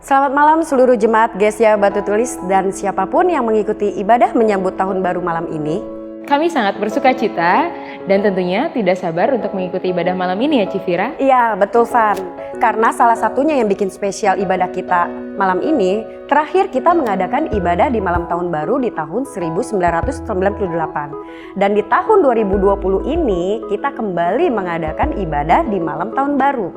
Selamat malam seluruh jemaat Gereja Batu Tulis dan siapapun yang mengikuti ibadah menyambut tahun baru malam ini. Kami sangat bersuka cita dan tentunya tidak sabar untuk mengikuti ibadah malam ini ya Civira. Iya betul Van, karena salah satunya yang bikin spesial ibadah kita malam ini, terakhir kita mengadakan ibadah di malam tahun baru di tahun 1998. Dan di tahun 2020 ini kita kembali mengadakan ibadah di malam tahun baru.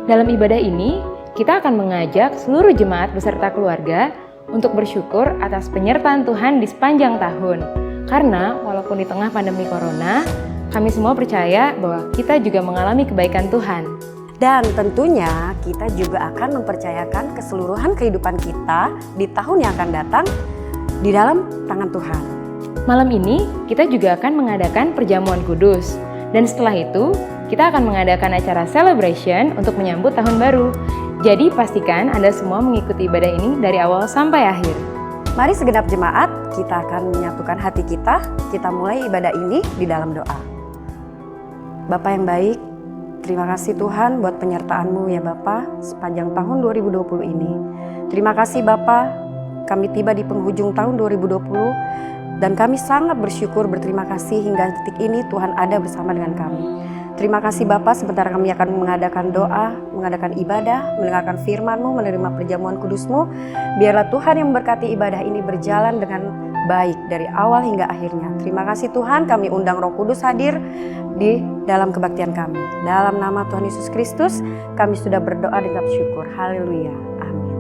Dalam ibadah ini, kita akan mengajak seluruh jemaat beserta keluarga untuk bersyukur atas penyertaan Tuhan di sepanjang tahun. Karena walaupun di tengah pandemi corona, kami semua percaya bahwa kita juga mengalami kebaikan Tuhan. Dan tentunya kita juga akan mempercayakan keseluruhan kehidupan kita di tahun yang akan datang di dalam tangan Tuhan. Malam ini kita juga akan mengadakan perjamuan kudus. Dan setelah itu, kita akan mengadakan acara celebration untuk menyambut tahun baru. Jadi pastikan Anda semua mengikuti ibadah ini dari awal sampai akhir. Mari segenap jemaat, kita akan menyatukan hati kita mulai ibadah ini di dalam doa. Bapa yang baik, terima kasih Tuhan buat penyertaan-Mu ya Bapa sepanjang tahun 2020 ini. Terima kasih Bapa, kami tiba di penghujung tahun 2020 dan kami sangat bersyukur berterima kasih hingga detik ini Tuhan ada bersama dengan kami. Terima kasih Bapa, sebentar kami akan mengadakan doa, mengadakan ibadah, mendengarkan firman-Mu, menerima perjamuan kudus-Mu. Biarlah Tuhan yang memberkati ibadah ini berjalan dengan baik dari awal hingga akhirnya. Terima kasih Tuhan, kami undang Roh Kudus hadir di dalam kebaktian kami. Dalam nama Tuhan Yesus Kristus, kami sudah berdoa dengan syukur. Haleluya. Amin.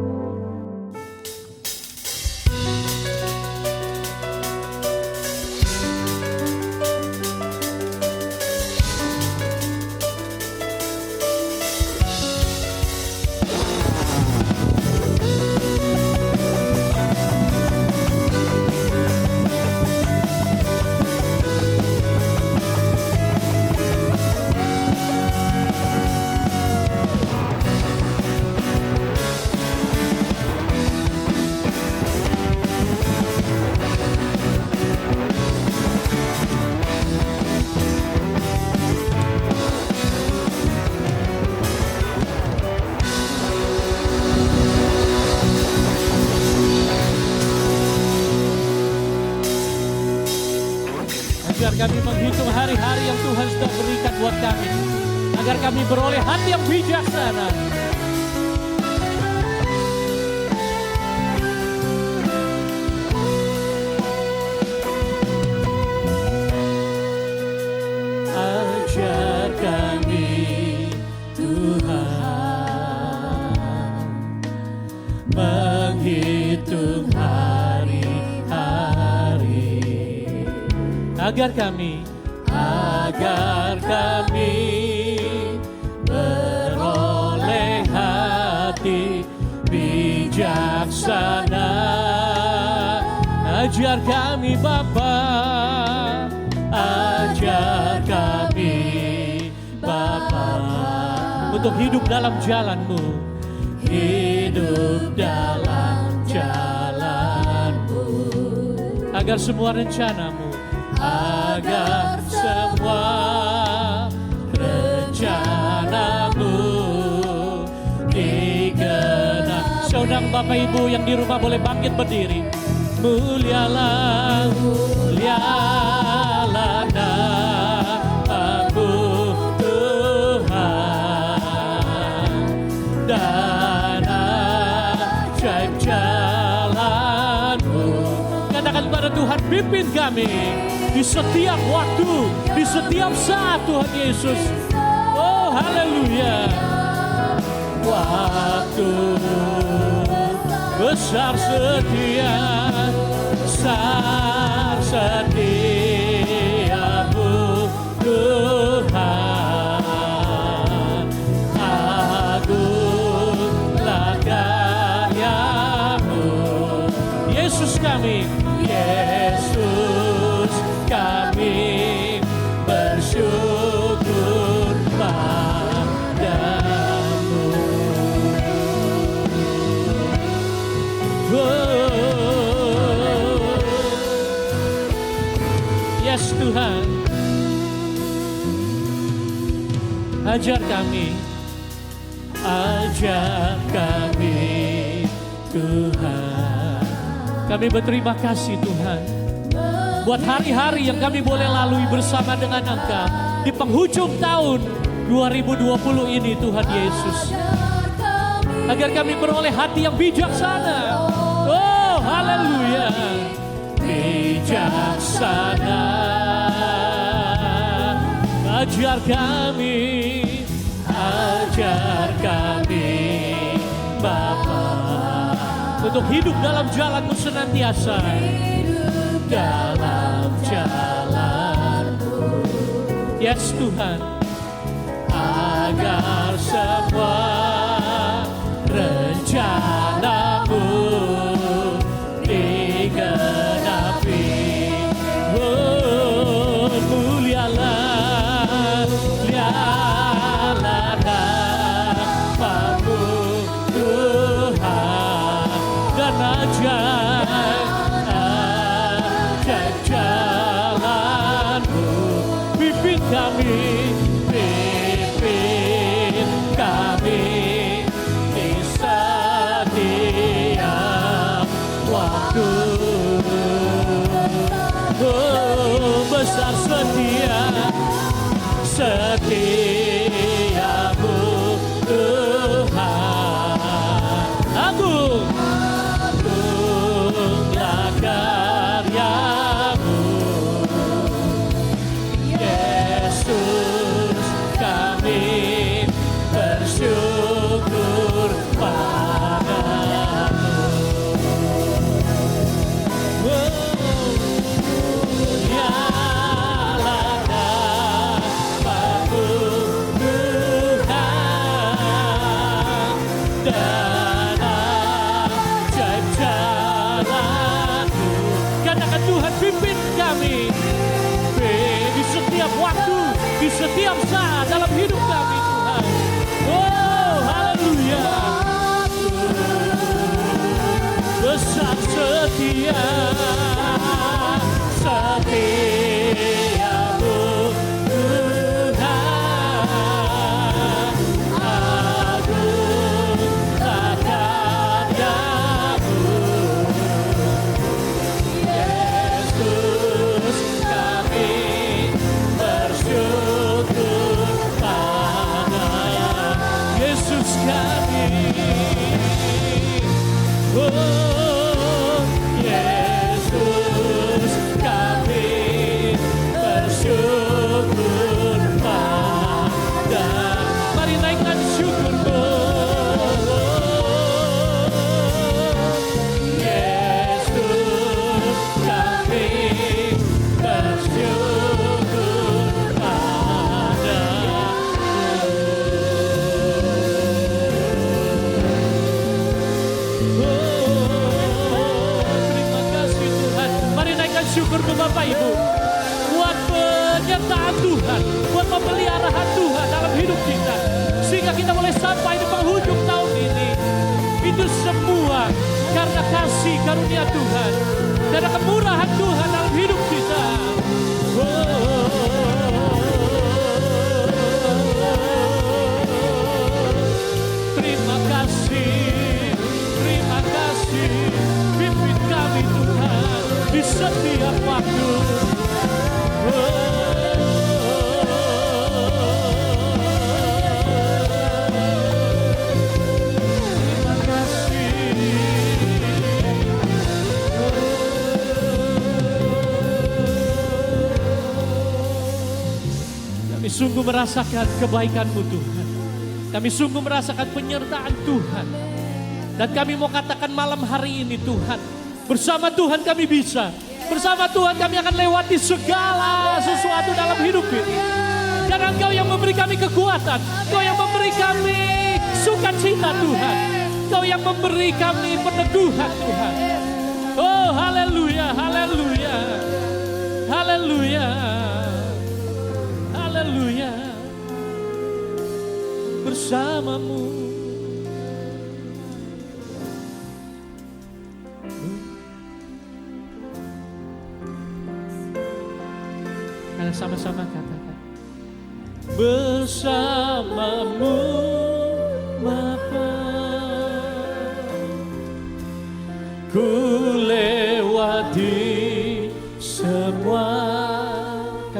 Agar kami menghitung hari-hari yang Tuhan sudah berikan buat kami, agar kami beroleh hati yang bijaksana. Ajar kami Tuhan menghitung agar kami beroleh hati bijaksana. Ajar kami Bapa, ajar kami Bapa, untuk hidup dalam jalan-Mu, hidup dalam jalan-Mu, agar semua rencana-Mu, agar semua rencana-Mu digenapi. Saudara Bapak Ibu yang di rumah boleh bangkit berdiri. Mulialah, mulialah nama-Mu Tuhan, dan ajaib jalan-Mu. Katakan kepada Tuhan, pimpin kami di setiap waktu, di setiap saat Tuhan Yesus. Oh haleluya. Waktu besar setia, besar setia-Mu Tuhan. Agunglah karya-Mu. Yesus kami, Yesus kami bersyukur padamu. Oh, yes Tuhan, ajar kami Tuhan. Kami berterima kasih Tuhan buat hari-hari yang kami boleh lalui bersama dengan Engkau di penghujung tahun 2020 ini Tuhan Yesus. Agar kami beroleh hati yang bijaksana. Oh haleluya. Bijaksana. Ajar kami Bapa, untuk hidup dalam jalan-Mu senantiasa. Dalam jalan-Mu, yes Tuhan, agar semua rencana-Mu digenapi. Oh, mulialah, mulialah namamu Tuhan, dan ajar jalan-Mu. Pimpin kami di setiap waktu. Oh, besar setiamu Tuhan. Agunglah karya-Mu, Yesus. Kami bersyukur padamu. Mulialah namamu Tuhan, dan ajaib jalan-Mu. Katakan Tuhan, pimpin kami di setiap waktu, di setiap saat dalam hidup kami Tuhan. Oh haleluya. Besar setiamu Tuhan, agunglah karya-Mu, Yesus. Kami bersyukur pada Yesus kami. Oh Yesus, kami bersyukur pada. Mari naikkan syukur-Mu. Yesus, kami bersyukur pada. Terima kasih Tuhan. Mari naikkan syukur-Mu Bapak Ibu buat penyertaan Tuhan, buat pemeliharaan Tuhan dalam hidup kita, sehingga kita boleh sampai di penghujung tahun ini. Itu semua karena kasih karunia Tuhan, karena kemurahan Tuhan dalam hidup kita. Terima kasih, terima kasih. Pimpin kami Tuhan di setiap waktu. Terima kasih. Kami sungguh merasakan kebaikan-Mu Tuhan. Kami sungguh merasakan penyertaan Tuhan. Dan kami mau katakan malam hari ini Tuhan, bersama Tuhan kami bisa. Bersama Tuhan kami akan lewati segala sesuatu dalam hidup ini. Dan Engkau yang memberi kami kekuatan, Engkau yang memberi kami sukacita Tuhan, Engkau yang memberi kami peneguhan Tuhan. Oh haleluya, haleluya, haleluya, haleluya. Bersama-Mu sama-sama katakan, bersama-Mu Bapa.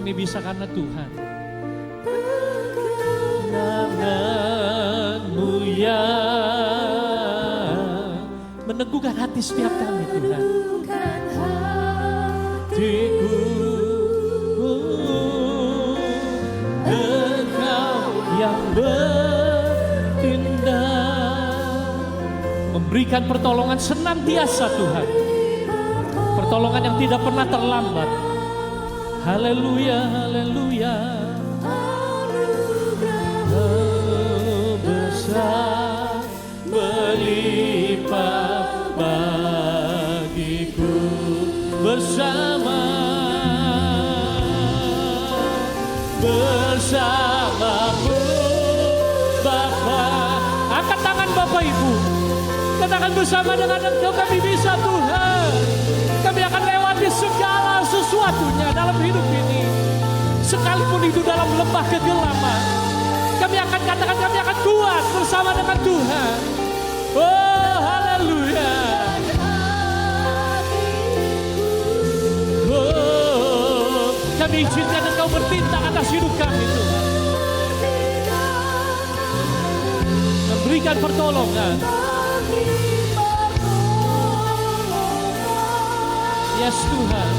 kami bisa karena Tuhan. Kenangan-Mu yang meneguhkan hati setiap kami Tuhan. Hatiku, Engkau yang bertindak, memberikan pertolongan senantiasa Tuhan. Pertolongan yang tidak pernah terlambat. Haleluya, haleluya. Besar melimpah bagiku bersamamu Bapa. Angkat tangan Bapak Ibu, katakan bersama dengan Engkau kami bisa Tuhan. Kami akan lewati segala sesuatunya dalam hidup ini. Sekalipun itu dalam lembah kegelapan, kami akan katakan kami akan kuat bersama dengan Tuhan. Oh haleluya. Oh, kami izinkan Engkau bertindak atas hidup kami Tuhan. Memberikan pertolongan. Yes Tuhan.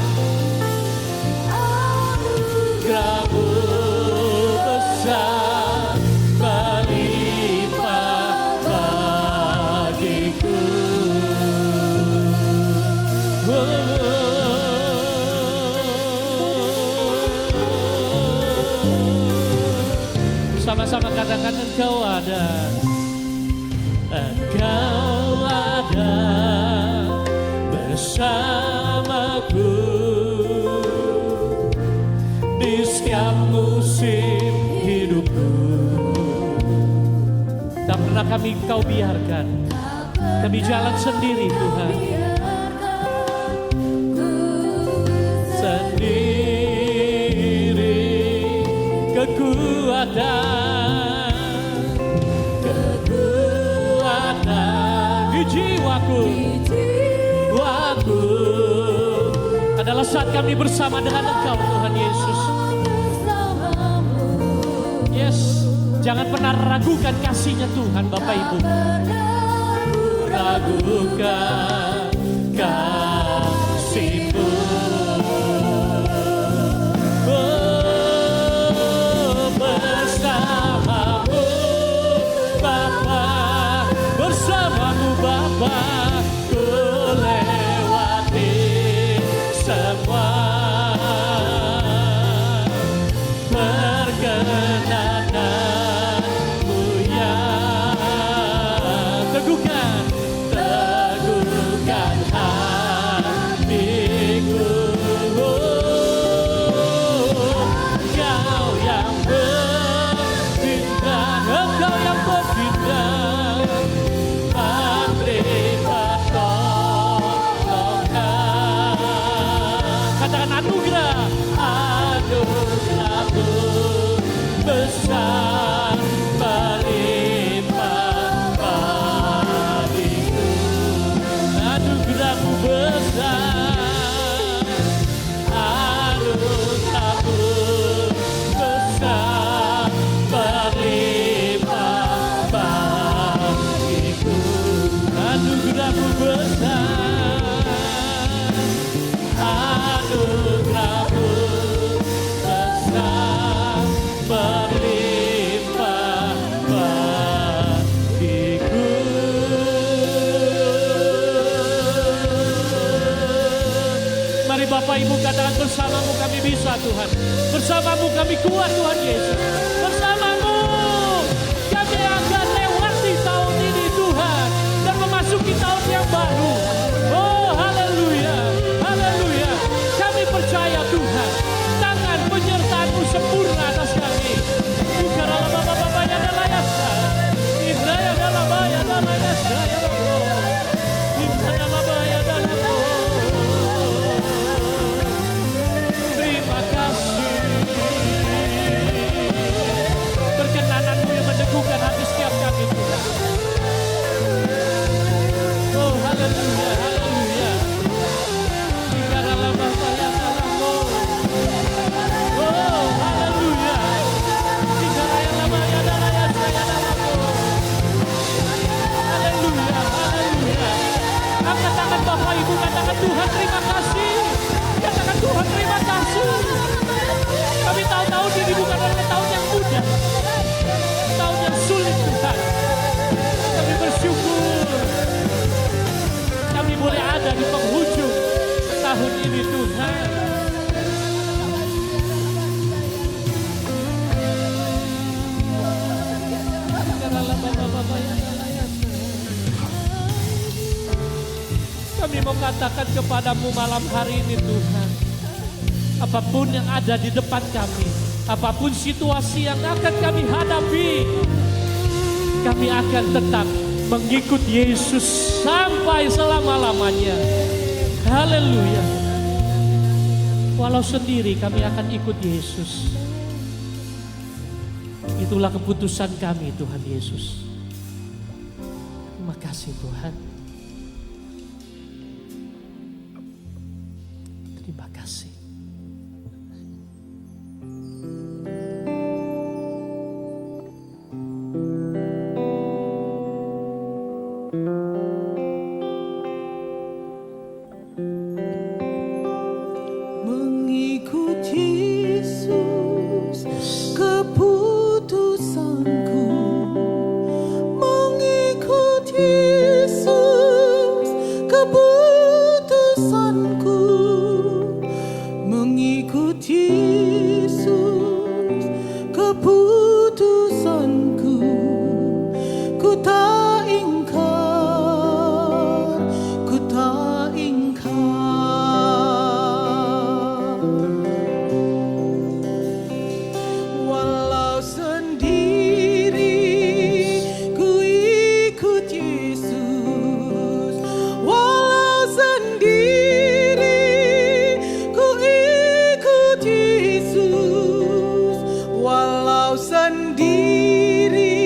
Anugerah-Mu besar melimpah bagiku. Sama-sama katakan Engkau ada. Engkau ada bersamaku di setiap musim hidupku. Tak pernah Kau biarkan kami jalan sendiri Tuhan. Sendiri kekuatan di jiwaku adalah saat kami bersama dengan Engkau Tuhan Yesus. Yes, jangan pernah ragukan kasih-Nya Tuhan Bapak Ibu. Ragukan kasih-Mu. Oh, bersamamu Bapa, bersamamu Bapa, ku lewati semua perkenanan-Mu yang teguhkan hatiku. Engkau yang bertindak, Engkau yang bertindak, memberi pertolongan. Katakan anugerah-Mu besar melimpah bagiku. Anugerah-Mu besar, anugerah-Mu besar melimpah bagiku. Anugerah-Mu besar, anugerah-Mu besar melimpah bagiku. Mari Bapak Ibu katakan bersamamu kami bisa Tuhan. Bersamamu kami kuat Tuhan Yesus. Bersamamu kami akan lewati tahun ini Tuhan dan memasuki tahun yang baru. Oh haleluya, haleluya. Kami percaya Tuhan, tangan penyertaan-Mu sempurna atas kami. Bukan dalam Bapa yang adalah yasa, Ibraya dalam Baya dalam yasa ya Allah. Ibraya dalam Baya dalam terima kasih. Kami mau katakan kepadamu malam hari ini Tuhan, apapun yang ada di depan kami, apapun situasi yang akan kami hadapi, kami akan tetap mengikut Yesus sampai selama-lamanya. Haleluya. Walau sendiri kami akan ikut Yesus. Itulah keputusan kami Tuhan Yesus. Terima kasih Tuhan. Terima kasih. Mengikut Yesus keputusanku, mengikut Yesus keputusanku, mengikut Yesus keputusanku, ku tak ingkar, ku tak ingkar. Walau sendiri ku ikut Yesus, walau sendiri ku ikut Yesus, walau sendiri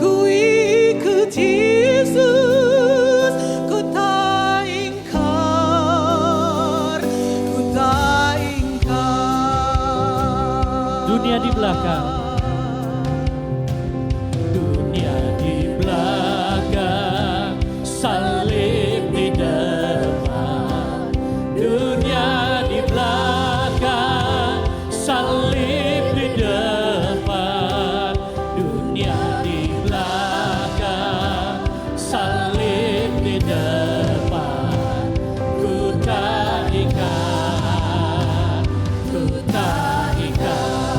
ku ikut Yesus, ku tak ingkar, ku tak ingkar. Dunia di belakang, dunia di belakang, salib di depan. Dunia di belakang, salib di depan. Dunia di belakang, salib di depan. Ku tak ikat, ku tak ikat.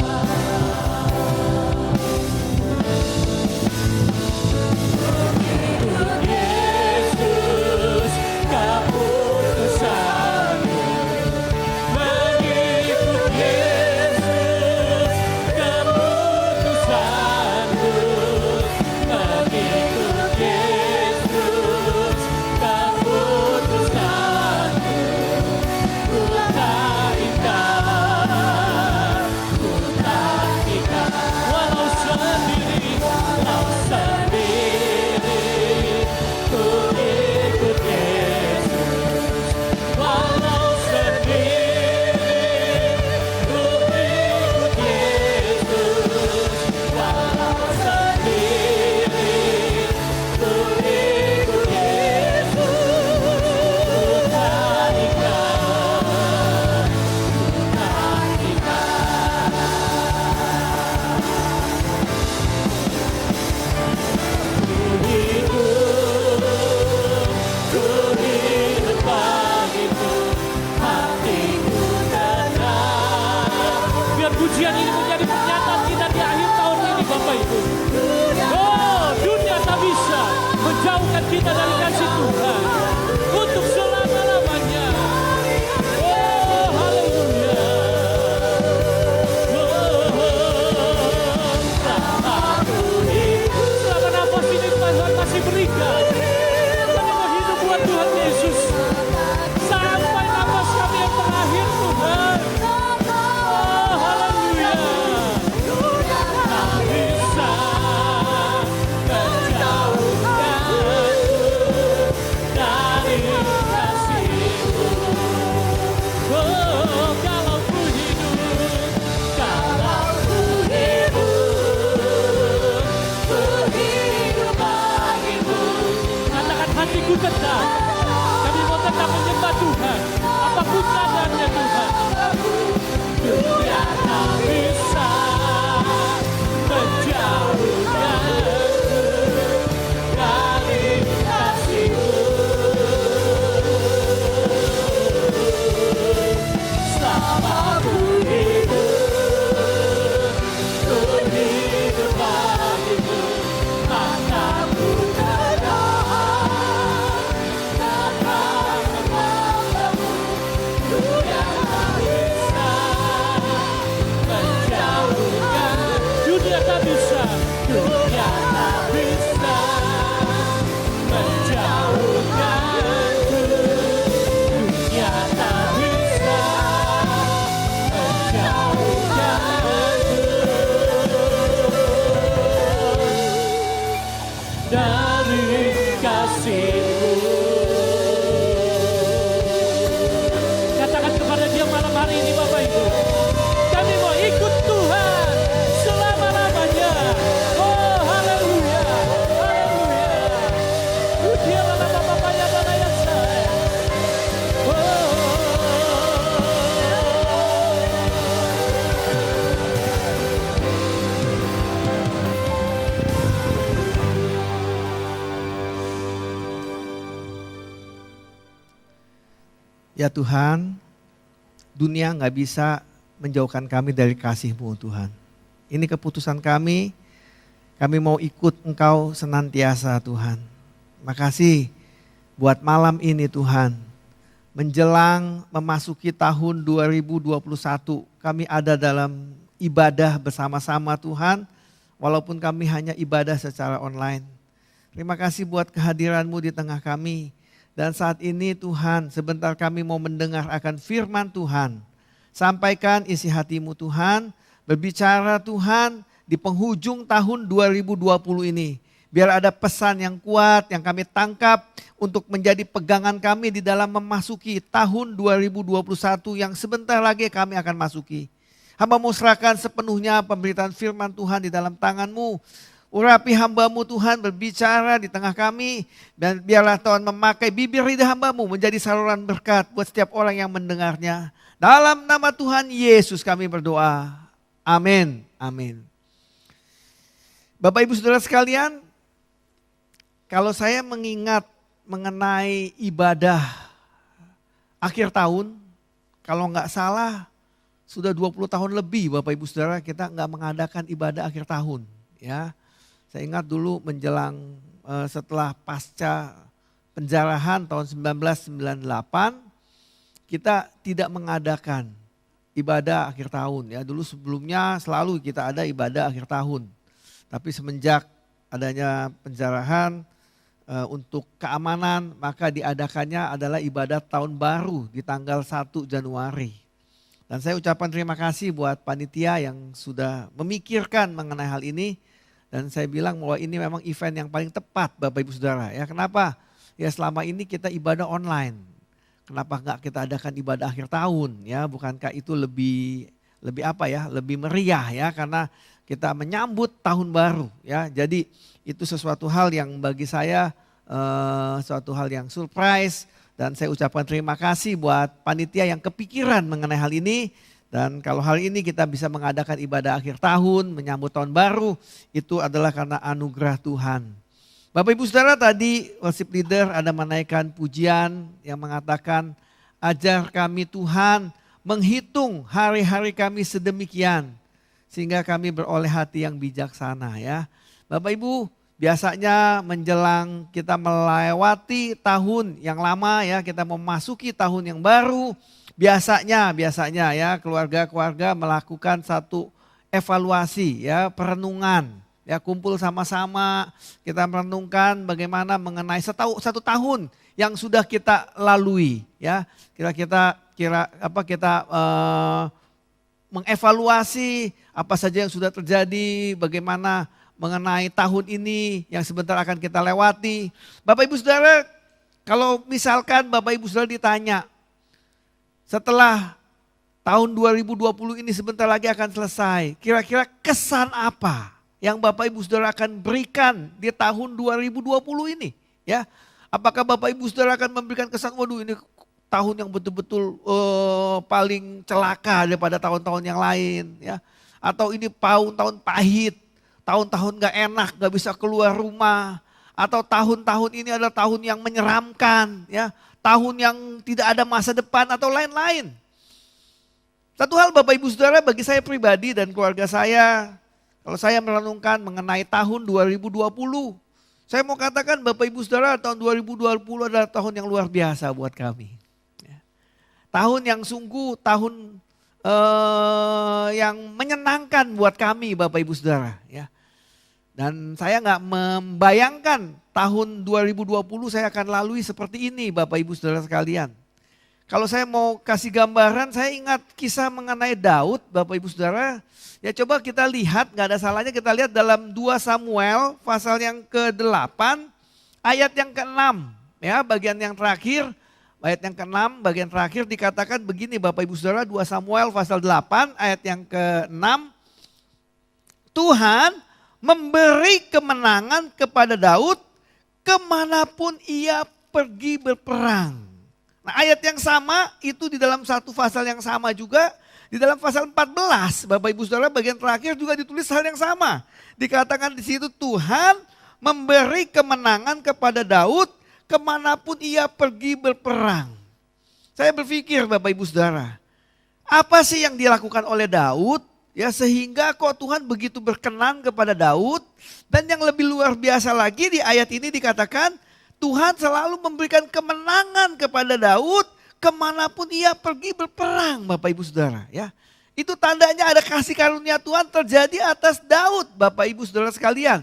Ya Tuhan, dunia nggak bisa menjauhkan kami dari kasih-Mu Tuhan. Ini keputusan kami mau ikut Engkau senantiasa Tuhan. Makasih buat malam ini Tuhan. Menjelang memasuki tahun 2021, kami ada dalam ibadah bersama-sama Tuhan, walaupun kami hanya ibadah secara online. Terima kasih buat kehadiran-Mu di tengah kami. Dan saat ini Tuhan, sebentar kami mau mendengar akan firman Tuhan. Sampaikan isi hati-Mu Tuhan, berbicara Tuhan di penghujung tahun 2020 ini. Biar ada pesan yang kuat yang kami tangkap untuk menjadi pegangan kami di dalam memasuki tahun 2021 yang sebentar lagi kami akan masuki. Hamba mau serahkan sepenuhnya pemberitaan firman Tuhan di dalam tangan-Mu. Urapi hamba-Mu Tuhan berbicara di tengah kami. Dan biarlah Tuhan memakai bibir lidah hamba-Mu menjadi saluran berkat buat setiap orang yang mendengarnya. Dalam nama Tuhan Yesus kami berdoa. Amin. Amin. Bapak Ibu Saudara sekalian, kalau saya mengingat mengenai ibadah akhir tahun, kalau nggak salah sudah 20 tahun lebih Bapak Ibu Saudara kita nggak mengadakan ibadah akhir tahun. Ya, saya ingat dulu menjelang setelah pasca penjarahan tahun 1998, kita tidak mengadakan ibadah akhir tahun. Ya, dulu sebelumnya selalu kita ada ibadah akhir tahun. Tapi semenjak adanya penjarahan untuk keamanan, maka diadakannya adalah ibadah tahun baru di tanggal 1 Januari. Dan saya ucapkan terima kasih buat panitia yang sudah memikirkan mengenai hal ini. Dan saya bilang bahwa ini memang event yang paling tepat Bapak Ibu Saudara. Ya, kenapa? Ya selama ini kita ibadah online. Kenapa enggak kita adakan ibadah akhir tahun? Ya, bukankah itu lebih apa ya? Lebih meriah ya, karena kita menyambut tahun baru ya. Jadi itu sesuatu hal yang bagi saya suatu hal yang surprise, dan saya ucapkan terima kasih buat panitia yang kepikiran mengenai hal ini. Dan kalau hal ini kita bisa mengadakan ibadah akhir tahun, menyambut tahun baru, itu adalah karena anugerah Tuhan. Bapak Ibu Saudara, tadi worship leader ada menaikkan pujian yang mengatakan, ajar kami Tuhan menghitung hari-hari kami sedemikian, sehingga kami beroleh hati yang bijaksana ya. Bapak Ibu, biasanya menjelang kita melewati tahun yang lama ya, kita memasuki tahun yang baru, biasanya ya keluarga-keluarga melakukan satu evaluasi ya, perenungan ya, kumpul sama-sama kita merenungkan bagaimana mengenai satu tahun yang sudah kita lalui ya. Kita mengevaluasi apa saja yang sudah terjadi, bagaimana mengenai tahun ini yang sebentar akan kita lewati. Bapak Ibu Saudara, kalau misalkan Bapak Ibu Saudara ditanya, setelah tahun 2020 ini sebentar lagi akan selesai, kira-kira kesan apa yang Bapak Ibu Saudara akan berikan di tahun 2020 ini? Ya, apakah Bapak Ibu Saudara akan memberikan kesan, waduh ini tahun yang betul-betul paling celaka daripada tahun-tahun yang lain ya, atau ini tahun pahit, tahun-tahun gak enak, gak bisa keluar rumah, atau tahun-tahun ini adalah tahun yang menyeramkan ya, tahun yang tidak ada masa depan atau lain-lain. Satu hal Bapak Ibu Saudara, bagi saya pribadi dan keluarga saya, kalau saya merenungkan mengenai tahun 2020, saya mau katakan Bapak Ibu Saudara, tahun 2020 adalah tahun yang luar biasa buat kami. Tahun yang sungguh tahun yang menyenangkan buat kami Bapak Ibu Saudara ya. Dan saya nggak membayangkan tahun 2020 saya akan lalui seperti ini Bapak Ibu Saudara sekalian. Kalau saya mau kasih gambaran, saya ingat kisah mengenai Daud Bapak Ibu Saudara. Ya coba kita lihat, nggak ada salahnya kita lihat dalam 2 Samuel pasal yang ke-8 ayat yang ke-6 ya, bagian yang terakhir. Ayat yang ke-6 bagian terakhir dikatakan begini Bapak Ibu Saudara, 2 Samuel pasal 8 ayat yang ke-6. Tuhan memberi kemenangan kepada Daud kemanapun ia pergi berperang. Nah ayat yang sama itu di dalam satu pasal yang sama juga, di dalam pasal 14 Bapak Ibu Saudara bagian terakhir juga ditulis hal yang sama. Dikatakan di situ Tuhan memberi kemenangan kepada Daud kemanapun ia pergi berperang. Saya berpikir Bapak Ibu Saudara, apa sih yang dilakukan oleh Daud ya sehingga kok Tuhan begitu berkenan kepada Daud, dan yang lebih luar biasa lagi di ayat ini dikatakan Tuhan selalu memberikan kemenangan kepada Daud kemanapun ia pergi berperang Bapak Ibu Saudara ya. Itu tandanya ada kasih karunia Tuhan terjadi atas Daud Bapak Ibu Saudara sekalian.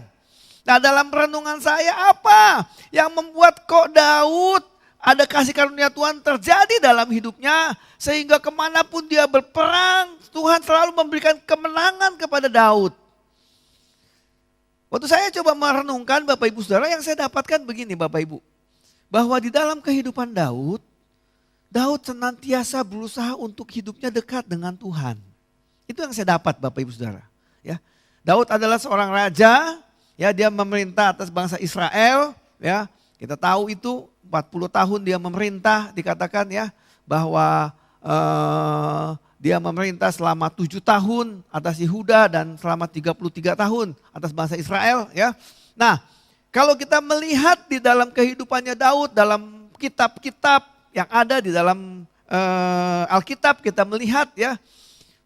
Nah dalam renungan saya apa yang membuat kok Daud ada kasih karunia Tuhan terjadi dalam hidupnya sehingga kemanapun dia berperang Tuhan selalu memberikan kemenangan kepada Daud. Waktu saya coba merenungkan Bapak Ibu Saudara yang saya dapatkan begini Bapak Ibu. Bahwa di dalam kehidupan Daud senantiasa berusaha untuk hidupnya dekat dengan Tuhan. Itu yang saya dapat Bapak Ibu Saudara. Ya, Daud adalah seorang raja, ya dia memerintah atas bangsa Israel. Ya, kita tahu itu 40 tahun dia memerintah, dikatakan ya bahwa dia memerintah selama 7 tahun atas Yehuda dan selama 33 tahun atas bangsa Israel. Ya, nah kalau kita melihat di dalam kehidupannya Daud dalam kitab-kitab yang ada di dalam Alkitab kita melihat ya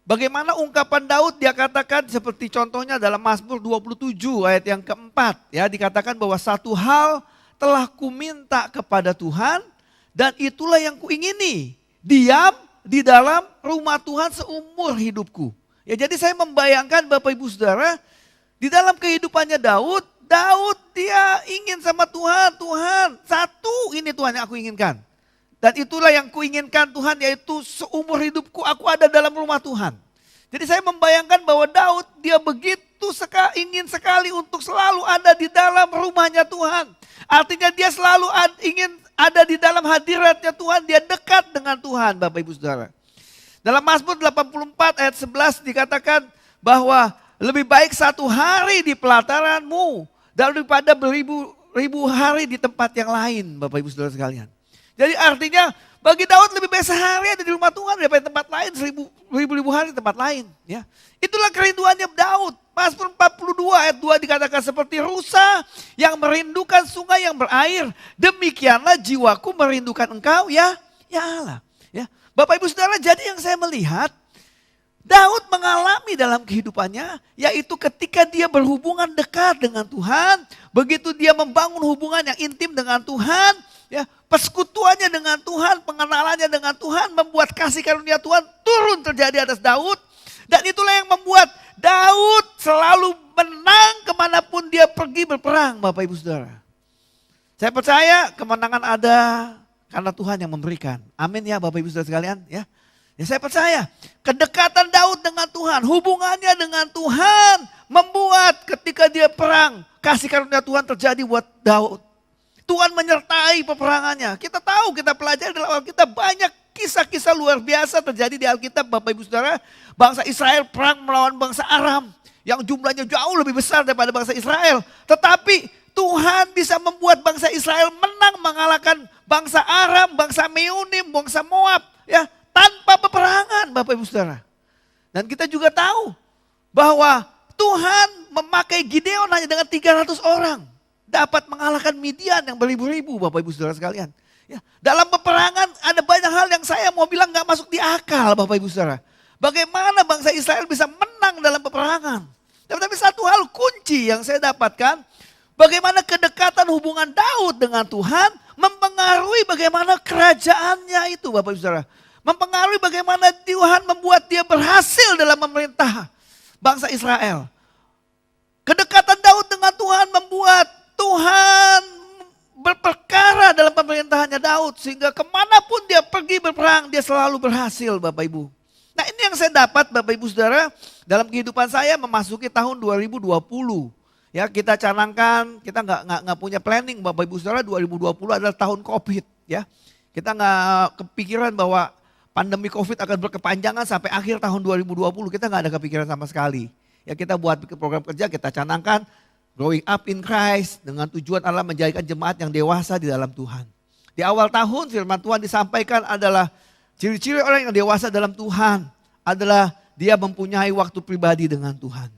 bagaimana ungkapan Daud dia katakan seperti contohnya dalam Mazmur 27 ayat yang keempat ya dikatakan bahwa satu hal telah kuminta kepada Tuhan dan itulah yang kuingini, diam di dalam rumah Tuhan seumur hidupku. Ya jadi saya membayangkan Bapak Ibu Saudara di dalam kehidupannya Daud dia ingin sama Tuhan, Tuhan satu ini Tuhan yang aku inginkan. Dan itulah yang kuinginkan Tuhan yaitu seumur hidupku aku ada dalam rumah Tuhan. Jadi saya membayangkan bahwa Daud dia begitu ingin sekali untuk selalu ada di dalam rumahnya Tuhan. Artinya dia selalu ingin ada di dalam hadiratnya Tuhan, dia dekat dengan Tuhan Bapak Ibu Saudara. Dalam Mazmur 84 ayat 11 dikatakan bahwa lebih baik satu hari di pelataranmu daripada beribu-ribu hari di tempat yang lain Bapak Ibu Saudara sekalian. Jadi artinya bagi Daud lebih baik sehari ada di rumah Tuhan daripada tempat lain, ribu-ribu hari di tempat lain. Ya. Itulah kerinduannya Daud. Mazmur 42 ayat 2 dikatakan seperti rusa yang merindukan sungai yang berair. Demikianlah jiwaku merindukan engkau ya Allah. Ya. Bapak Ibu Saudara jadi yang saya melihat Daud mengalami dalam kehidupannya yaitu ketika dia berhubungan dekat dengan Tuhan. Begitu dia membangun hubungan yang intim dengan Tuhan. Ya, persekutuannya dengan Tuhan, pengenalannya dengan Tuhan membuat kasih karunia Tuhan turun terjadi atas Daud. Dan itulah yang membuat Daud selalu menang kemanapun dia pergi berperang Bapak Ibu Saudara. Saya percaya kemenangan ada karena Tuhan yang memberikan. Amin ya Bapak Ibu Saudara sekalian. Ya saya percaya kedekatan Daud dengan Tuhan, hubungannya dengan Tuhan membuat ketika dia perang kasih karunia Tuhan terjadi buat Daud. Tuhan menyertai peperangannya. Kita tahu, kita pelajari dalam Alkitab banyak kisah-kisah luar biasa terjadi di Alkitab Bapak Ibu Saudara. Bangsa Israel perang melawan bangsa Aram yang jumlahnya jauh lebih besar daripada bangsa Israel. Tetapi Tuhan bisa membuat bangsa Israel menang mengalahkan bangsa Aram, bangsa Meunim, bangsa Moab. Ya, tanpa peperangan Bapak Ibu Saudara. Dan kita juga tahu bahwa Tuhan memakai Gideon hanya dengan 300 orang. Dapat mengalahkan Midian yang beribu-ribu Bapak Ibu Saudara sekalian. Ya, dalam peperangan ada banyak hal yang saya mau bilang gak masuk di akal Bapak Ibu Saudara. Bagaimana bangsa Israel bisa menang dalam peperangan. Tapi satu hal kunci yang saya dapatkan. Bagaimana kedekatan hubungan Daud dengan Tuhan mempengaruhi bagaimana kerajaannya itu Bapak Ibu Saudara. Mempengaruhi bagaimana Tuhan membuat dia berhasil dalam memerintah bangsa Israel. Kedekatan Daud dengan Tuhan membuat Tuhan berperkara dalam pemerintahannya Daud. Sehingga kemanapun dia pergi berperang dia selalu berhasil Bapak Ibu. Nah ini yang saya dapat Bapak Ibu Saudara dalam kehidupan saya memasuki tahun 2020. Ya kita canangkan, kita nggak punya planning Bapak Ibu Saudara 2020 adalah tahun COVID. Ya kita nggak kepikiran bahwa pandemi COVID akan berkepanjangan sampai akhir tahun 2020. Kita nggak ada kepikiran sama sekali. Ya kita buat program kerja kita canangkan. Growing up in Christ dengan tujuan Allah menjadikan jemaat yang dewasa di dalam Tuhan. Di awal tahun firman Tuhan disampaikan adalah ciri-ciri orang yang dewasa dalam Tuhan adalah dia mempunyai waktu pribadi dengan Tuhan.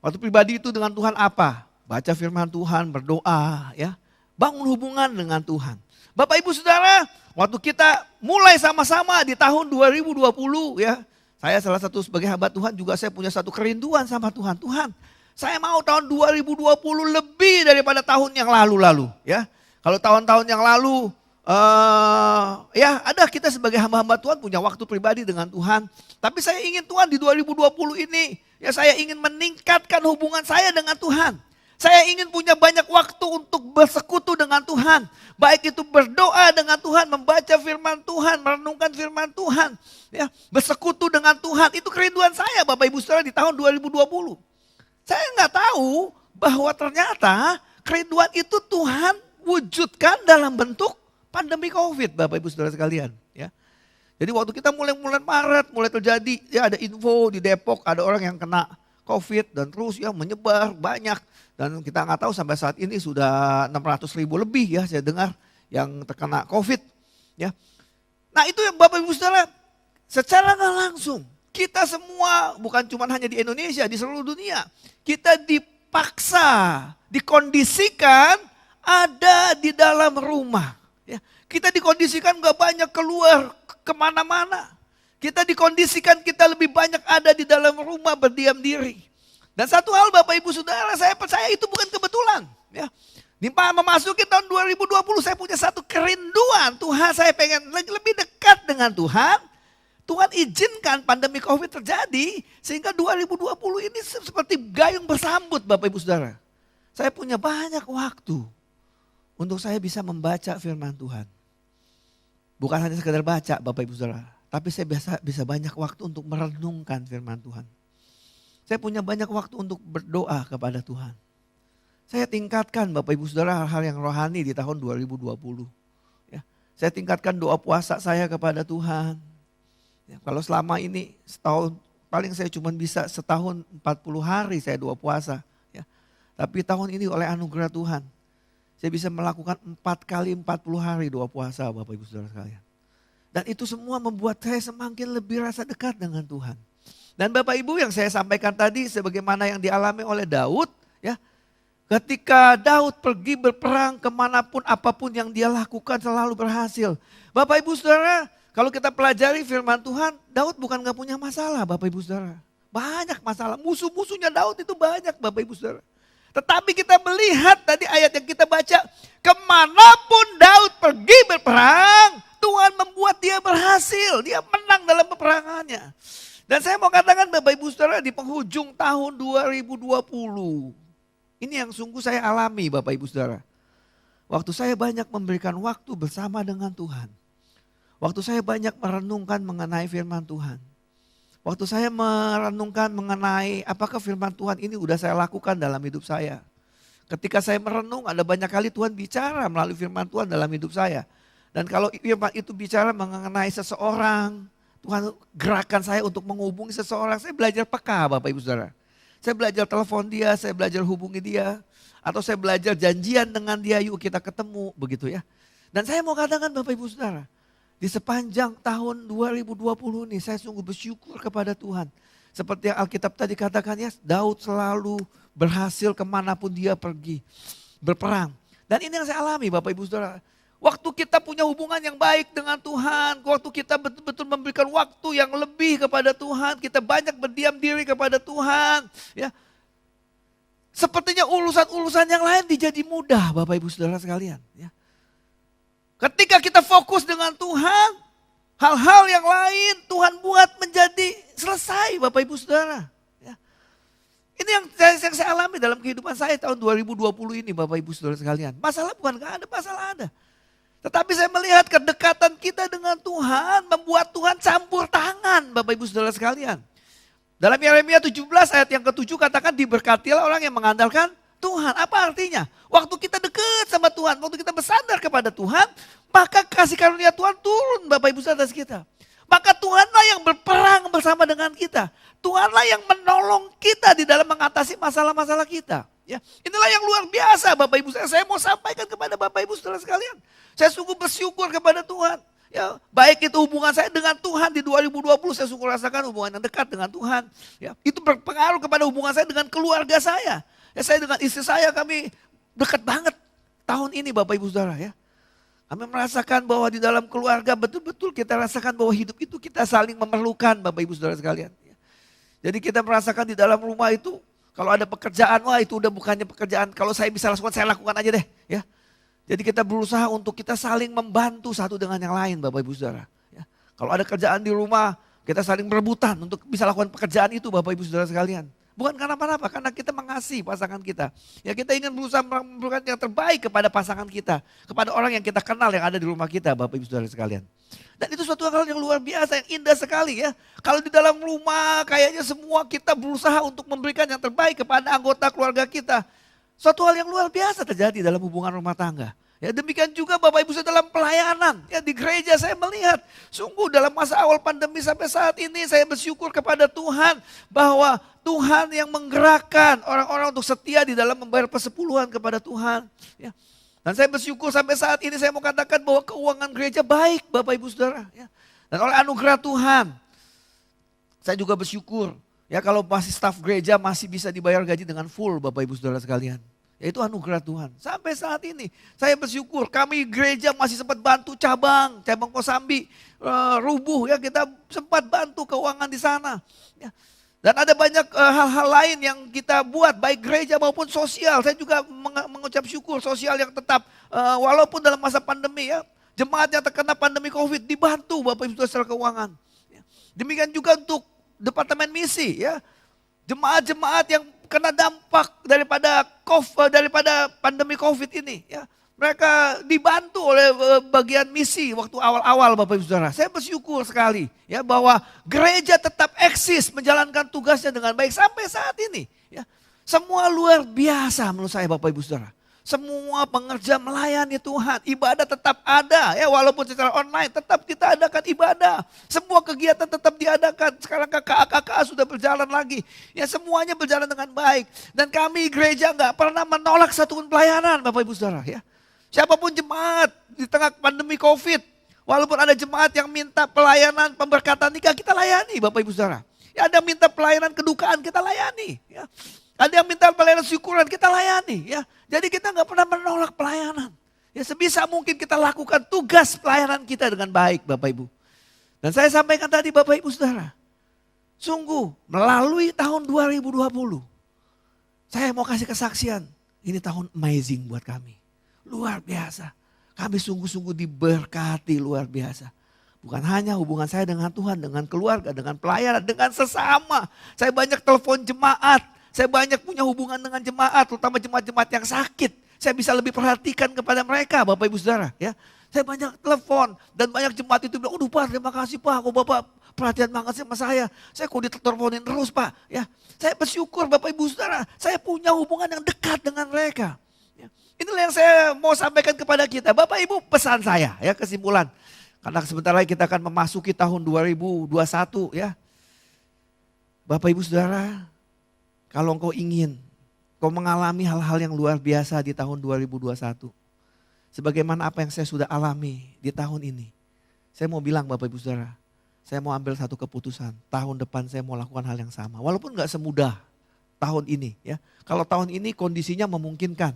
Waktu pribadi itu dengan Tuhan apa? Baca firman Tuhan, berdoa, ya, bangun hubungan dengan Tuhan. Bapak Ibu Saudara, waktu kita mulai sama-sama di tahun 2020 ya. Saya salah satu sebagai hamba Tuhan juga saya punya satu kerinduan sama Tuhan. Tuhan, saya mau tahun 2020 lebih daripada tahun yang lalu-lalu ya. Kalau tahun-tahun yang lalu ya ada kita sebagai hamba-hamba Tuhan punya waktu pribadi dengan Tuhan. Tapi saya ingin Tuhan di 2020 ini ya saya ingin meningkatkan hubungan saya dengan Tuhan. Saya ingin punya banyak waktu untuk bersekutu dengan Tuhan. Baik itu berdoa dengan Tuhan, membaca firman Tuhan, merenungkan firman Tuhan. Ya, bersekutu dengan Tuhan, itu kerinduan saya Bapak Ibu Saudara di tahun 2020. Saya nggak tahu bahwa ternyata kerinduan itu Tuhan wujudkan dalam bentuk pandemi COVID Bapak Ibu Saudara sekalian. Ya. Jadi waktu kita mulai Maret, mulai terjadi, ya ada info di Depok ada orang yang kena COVID dan terus ya menyebar banyak. Dan kita nggak tahu sampai saat ini sudah 600.000 lebih ya saya dengar yang terkena COVID. Ya. Nah itu yang Bapak Ibu Saudara secara nggak langsung kita semua bukan cuma hanya di Indonesia, di seluruh dunia. Kita dipaksa, dikondisikan ada di dalam rumah. Ya. Kita dikondisikan nggak banyak keluar kemana-mana. Kita dikondisikan kita lebih banyak ada di dalam rumah berdiam diri. Dan satu hal Bapak Ibu Saudara, saya percaya itu bukan kebetulan. Ya. Memasuki tahun 2020 saya punya satu kerinduan. Tuhan saya pengen lebih dekat dengan Tuhan. Tuhan izinkan pandemi COVID terjadi. Sehingga 2020 ini seperti gayung bersambut Bapak Ibu Saudara. Saya punya banyak waktu untuk saya bisa membaca firman Tuhan. Bukan hanya sekedar baca Bapak Ibu Saudara. Tapi saya bisa banyak waktu untuk merenungkan firman Tuhan. Saya punya banyak waktu untuk berdoa kepada Tuhan. Saya tingkatkan Bapak Ibu Saudara hal-hal yang rohani di tahun 2020. Ya, saya tingkatkan doa puasa saya kepada Tuhan. Ya, kalau selama ini setahun, paling saya cuma bisa setahun 40 hari saya doa puasa. Ya. Tapi tahun ini oleh anugerah Tuhan, saya bisa melakukan 4 kali 40 hari doa puasa Bapak Ibu Saudara sekalian. Dan itu semua membuat saya semakin lebih rasa dekat dengan Tuhan. Dan Bapak Ibu yang saya sampaikan tadi sebagaimana yang dialami oleh Daud. Ya, ketika Daud pergi berperang kemanapun apapun yang dia lakukan selalu berhasil. Bapak Ibu Saudara kalau kita pelajari firman Tuhan Daud bukan gak punya masalah Bapak Ibu Saudara. Banyak masalah, musuh-musuhnya Daud itu banyak Bapak Ibu Saudara. Tetapi kita melihat tadi ayat yang kita baca. Kemanapun Daud pergi berperang Tuhan membuat dia berhasil. Dia menang dalam peperangannya. Dan saya mau katakan Bapak Ibu Saudara di penghujung tahun 2020. Ini yang sungguh saya alami Bapak Ibu Saudara. Waktu saya banyak memberikan waktu bersama dengan Tuhan. Waktu saya banyak merenungkan mengenai firman Tuhan. Waktu saya merenungkan mengenai apakah firman Tuhan ini udah saya lakukan dalam hidup saya. Ketika saya merenung ada banyak kali Tuhan bicara melalui firman Tuhan dalam hidup saya. Dan kalau firman itu bicara mengenai seseorang, Tuhan gerakan saya untuk menghubungi seseorang, saya belajar peka Bapak Ibu Saudara. Saya belajar telepon dia, saya belajar hubungi dia. Atau saya belajar janjian dengan dia, yuk kita ketemu, begitu ya. Dan saya mau katakan Bapak Ibu Saudara, di sepanjang tahun 2020 ini saya sungguh bersyukur kepada Tuhan. Seperti yang Alkitab tadi katakan ya, Daud selalu berhasil kemanapun dia pergi, berperang. Dan ini yang saya alami Bapak Ibu Saudara. Waktu kita punya hubungan yang baik dengan Tuhan, waktu kita betul-betul memberikan waktu yang lebih kepada Tuhan, kita banyak berdiam diri kepada Tuhan, ya. Sepertinya urusan-urusan yang lain jadi mudah Bapak Ibu Saudara sekalian, ya. Ketika kita fokus dengan Tuhan, hal-hal yang lain Tuhan buat menjadi selesai Bapak Ibu Saudara. Ya. Ini yang saya alami dalam kehidupan saya tahun 2020 ini Bapak Ibu Saudara sekalian. Masalah bukan gak ada, masalah ada. Tetapi saya melihat kedekatan kita dengan Tuhan membuat Tuhan campur tangan Bapak Ibu Saudara sekalian. Dalam Yeremia 17 ayat yang ke-7 katakan diberkatilah orang yang mengandalkan Tuhan. Apa artinya? Waktu kita dekat sama Tuhan, waktu kita bersandar kepada Tuhan, maka kasih karunia Tuhan turun Bapak Ibu Saudara kita. Maka Tuhanlah yang berperang bersama dengan kita. Tuhanlah yang menolong kita di dalam mengatasi masalah-masalah kita. Ya, inilah yang luar biasa Bapak Ibu Saudara. Saya mau sampaikan kepada Bapak Ibu Saudara sekalian. Saya sungguh bersyukur kepada Tuhan. Ya, baik itu hubungan saya dengan Tuhan di 2020 saya sungguh rasakan hubungan yang dekat dengan Tuhan. Ya, itu berpengaruh kepada hubungan saya dengan keluarga saya. Ya, saya dengan istri saya kami dekat banget tahun ini Bapak Ibu Saudara ya. Kami merasakan bahwa di dalam keluarga betul-betul kita rasakan bahwa hidup itu kita saling memerlukan Bapak Ibu Saudara sekalian. Jadi kita merasakan di dalam rumah itu kalau ada pekerjaan, wah itu udah bukannya pekerjaan. Kalau saya bisa lakukan, saya lakukan aja deh. Ya. Jadi kita berusaha untuk kita saling membantu satu dengan yang lain Bapak Ibu Saudara. Ya. Kalau ada kerjaan di rumah, kita saling berebutan untuk bisa lakukan pekerjaan itu Bapak Ibu Saudara sekalian. Bukan karena apa-apa, karena kita mengasihi pasangan kita. Ya kita ingin berusaha memberikan yang terbaik kepada pasangan kita. Kepada orang yang kita kenal yang ada di rumah kita Bapak Ibu Saudara sekalian. Dan itu suatu hal yang luar biasa, yang indah sekali ya. Kalau di dalam rumah kayaknya semua kita berusaha untuk memberikan yang terbaik kepada anggota keluarga kita. Suatu hal yang luar biasa terjadi dalam hubungan rumah tangga. Ya demikian juga Bapak Ibu Saudara dalam pelayanan. Ya di gereja saya melihat sungguh dalam masa awal pandemi sampai saat ini saya bersyukur kepada Tuhan bahwa Tuhan yang menggerakkan orang-orang untuk setia di dalam membayar persepuluhan kepada Tuhan. Ya. Dan saya bersyukur sampai saat ini saya mau katakan bahwa keuangan gereja baik Bapak Ibu Saudara. Ya. Dan oleh anugerah Tuhan saya juga bersyukur ya kalau masih staf gereja masih bisa dibayar gaji dengan full Bapak Ibu Saudara sekalian. Yaitu anugerah Tuhan. Sampai saat ini saya bersyukur kami gereja masih sempat bantu cabang Kosambi rubuh ya kita sempat bantu keuangan di sana. Ya. Dan ada banyak hal-hal lain yang kita buat baik gereja maupun sosial. Saya juga mengucap syukur sosial yang tetap walaupun dalam masa pandemi ya. Jemaat yang terkena pandemi COVID dibantu Bapak Ibu secara keuangan. Ya. Demikian juga untuk Departemen Misi ya. Jemaat-jemaat yang kena dampak daripada pandemi COVID ini ya. Mereka dibantu oleh bagian misi waktu awal-awal Bapak Ibu Saudara. Saya bersyukur sekali ya bahwa gereja tetap eksis menjalankan tugasnya dengan baik sampai saat ini ya. Semua luar biasa menurut saya Bapak Ibu Saudara. Semua pengerja melayani Tuhan, ibadah tetap ada ya walaupun secara online tetap kita adakan ibadah. Semua kegiatan tetap diadakan. Sekarang KKA sudah berjalan lagi. Ya semuanya berjalan dengan baik. Dan kami gereja nggak pernah menolak satupun pelayanan Bapak Ibu Saudara ya. Siapapun jemaat di tengah pandemi COVID, walaupun ada jemaat yang minta pelayanan pemberkatan nikah kita layani Bapak Ibu Saudara. Ya ada minta pelayanan kedukaan kita layani ya. Ada yang minta pelayanan syukuran kita layani ya. Jadi kita nggak pernah menolak pelayanan. Ya sebisa mungkin kita lakukan tugas pelayanan kita dengan baik Bapak Ibu. Dan saya sampaikan tadi Bapak Ibu Saudara. Sungguh melalui tahun 2020. Saya mau kasih kesaksian. Ini tahun amazing buat kami. Luar biasa. Kami sungguh-sungguh diberkati luar biasa. Bukan hanya hubungan saya dengan Tuhan, dengan keluarga, dengan pelayanan, dengan sesama. Saya banyak telepon jemaat. Saya banyak punya hubungan dengan jemaat, terutama jemaat-jemaat yang sakit. Saya bisa lebih perhatikan kepada mereka Bapak Ibu Saudara. Ya. Saya banyak telepon dan banyak jemaat itu bilang, aduh Pak terima kasih Pak, kok Bapak perhatian banget sama saya. Saya kok diteleponin terus Pak. Ya. Saya bersyukur Bapak Ibu Saudara, saya punya hubungan yang dekat dengan mereka. Ya. Inilah yang saya mau sampaikan kepada kita. Bapak Ibu pesan saya ya kesimpulan. Karena sebentar lagi kita akan memasuki tahun 2021 ya. Bapak Ibu Saudara, kalau engkau ingin, kau mengalami hal-hal yang luar biasa di tahun 2021. Sebagaimana apa yang saya sudah alami di tahun ini. Saya mau bilang Bapak Ibu Saudara, saya mau ambil satu keputusan. Tahun depan saya mau lakukan hal yang sama. Walaupun gak semudah tahun ini. Ya. Kalau tahun ini kondisinya memungkinkan.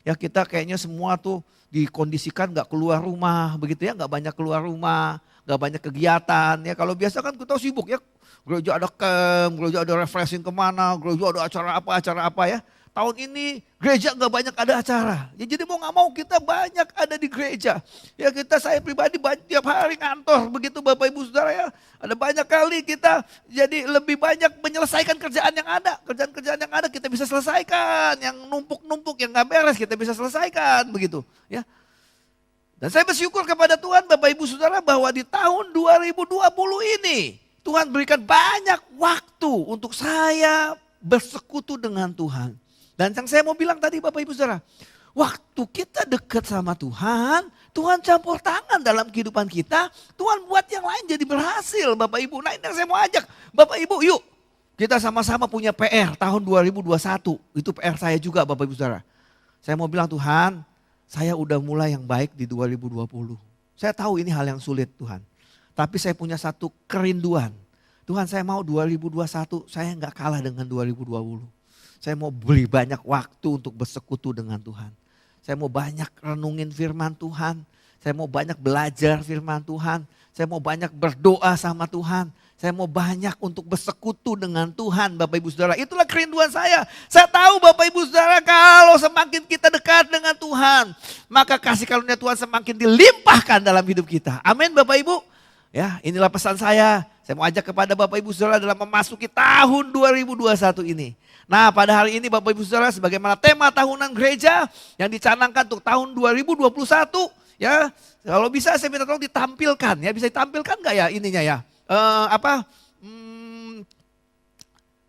Ya kita kayaknya semua tuh dikondisikan gak keluar rumah. Begitu ya, gak banyak keluar rumah. Gak banyak kegiatan. Ya kalau biasa kan kita sibuk ya. Gereja ada camp, gereja ada refreshing kemana, gereja ada acara apa ya. Tahun ini gereja gak banyak ada acara. Ya, jadi mau gak mau kita banyak ada di gereja. Ya saya pribadi tiap hari kantor begitu Bapak Ibu Saudara ya. Ada banyak kali kita jadi lebih banyak menyelesaikan kerjaan yang ada. Kerjaan-kerjaan yang ada kita bisa selesaikan. Yang numpuk-numpuk, yang gak beres kita bisa selesaikan begitu ya. Dan saya bersyukur kepada Tuhan Bapak Ibu Saudara bahwa di tahun 2020 ini Tuhan berikan banyak waktu untuk saya bersekutu dengan Tuhan. Dan yang saya mau bilang tadi Bapak Ibu Saudara, waktu kita dekat sama Tuhan, Tuhan campur tangan dalam kehidupan kita, Tuhan buat yang lain jadi berhasil Bapak Ibu. Nah ini yang saya mau ajak, Bapak Ibu yuk kita sama-sama punya PR tahun 2021. Itu PR saya juga Bapak Ibu Saudara. Saya mau bilang Tuhan, saya udah mulai yang baik di 2020. Saya tahu ini hal yang sulit Tuhan. Tapi saya punya satu kerinduan. Tuhan saya mau 2021 saya nggak kalah dengan 2020. Saya mau beli banyak waktu untuk bersekutu dengan Tuhan. Saya mau banyak renungin firman Tuhan. Saya mau banyak belajar firman Tuhan. Saya mau banyak berdoa sama Tuhan. Saya mau banyak untuk bersekutu dengan Tuhan Bapak Ibu Saudara. Itulah kerinduan saya. Saya tahu Bapak Ibu Saudara kalau semakin kita dekat dengan Tuhan. Maka kasih karunia Tuhan semakin dilimpahkan dalam hidup kita. Amin Bapak Ibu. Ya, inilah pesan saya. Saya mau ajak kepada Bapak Ibu Saudara dalam memasuki tahun 2021 ini. Nah pada hari ini Bapak Ibu Saudara sebagaimana tema tahunan gereja yang dicanangkan untuk tahun 2021. Ya, kalau bisa saya minta tolong ditampilkan ya. Bisa ditampilkan gak ya ininya ya?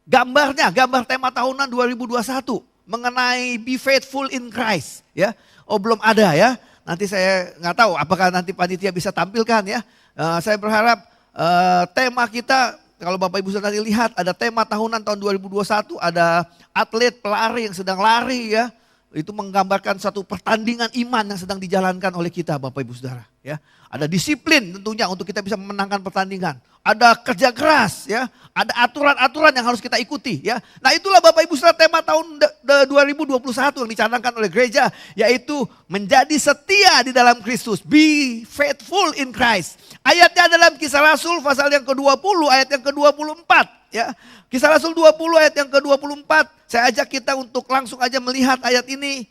Gambarnya, gambar tema tahunan 2021 mengenai be faithful in Christ ya. Oh belum ada ya. Nanti saya nggak tahu apakah nanti panitia bisa tampilkan ya. Saya berharap tema kita kalau Bapak Ibu sudah lihat ada tema tahunan tahun 2021 ada atlet pelari yang sedang lari ya. Itu menggambarkan satu pertandingan iman yang sedang dijalankan oleh kita Bapak Ibu Saudara ya. Ada disiplin tentunya untuk kita bisa memenangkan pertandingan. Ada kerja keras ya, ada aturan-aturan yang harus kita ikuti ya. Nah itulah Bapak Ibu Saudara tema tahun 2021 yang dicanangkan oleh gereja yaitu menjadi setia di dalam Kristus. Be faithful in Christ. Ayatnya dalam Kisah Rasul pasal yang ke-20 ayat yang ke-24 ya. Kisah Rasul 20 ayat yang ke-24. Saya ajak kita untuk langsung aja melihat ayat ini.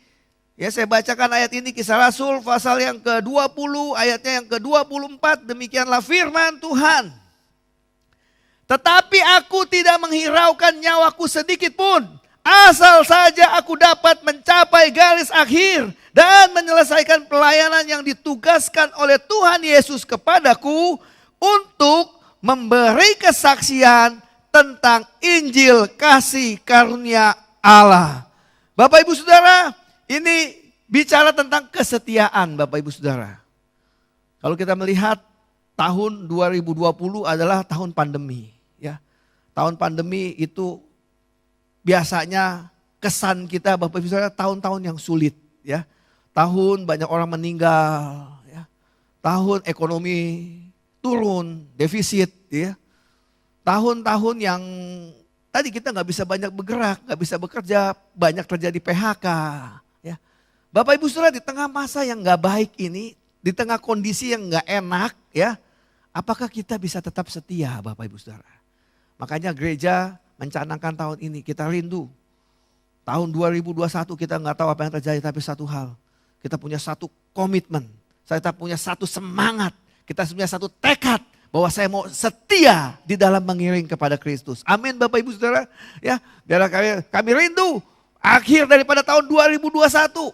Ya saya bacakan ayat ini Kisah Rasul pasal yang ke-20 ayatnya yang ke-24. Demikianlah firman Tuhan. Tetapi aku tidak menghiraukan nyawaku sedikit pun. Asal saja aku dapat mencapai garis akhir. Dan menyelesaikan pelayanan yang ditugaskan oleh Tuhan Yesus kepadaku. Untuk memberi kesaksian tentang Injil kasih karunia Allah. Bapak Ibu Saudara, ini bicara tentang kesetiaan Bapak Ibu Saudara. Kalau kita melihat tahun 2020 adalah tahun pandemi. Ya. Tahun pandemi itu biasanya kesan kita Bapak Ibu Saudara tahun-tahun yang sulit. Ya. Tahun banyak orang meninggal. Ya. Tahun ekonomi turun, defisit. Ya. Tahun-tahun yang tadi kita nggak bisa banyak bergerak, nggak bisa bekerja, banyak terjadi PHK. Ya. Bapak Ibu Saudara di tengah masa yang nggak baik ini, di tengah kondisi yang nggak enak, ya, apakah kita bisa tetap setia, Bapak Ibu Saudara? Makanya gereja mencanangkan tahun ini kita rindu. Tahun 2021 kita nggak tahu apa yang terjadi, tapi satu hal, kita punya satu komitmen, kita punya satu semangat, kita punya satu tekad. Bahwa saya mau setia di dalam mengiring kepada Kristus. Amin Bapak Ibu Saudara. Ya, biar kami rindu akhir daripada tahun 2021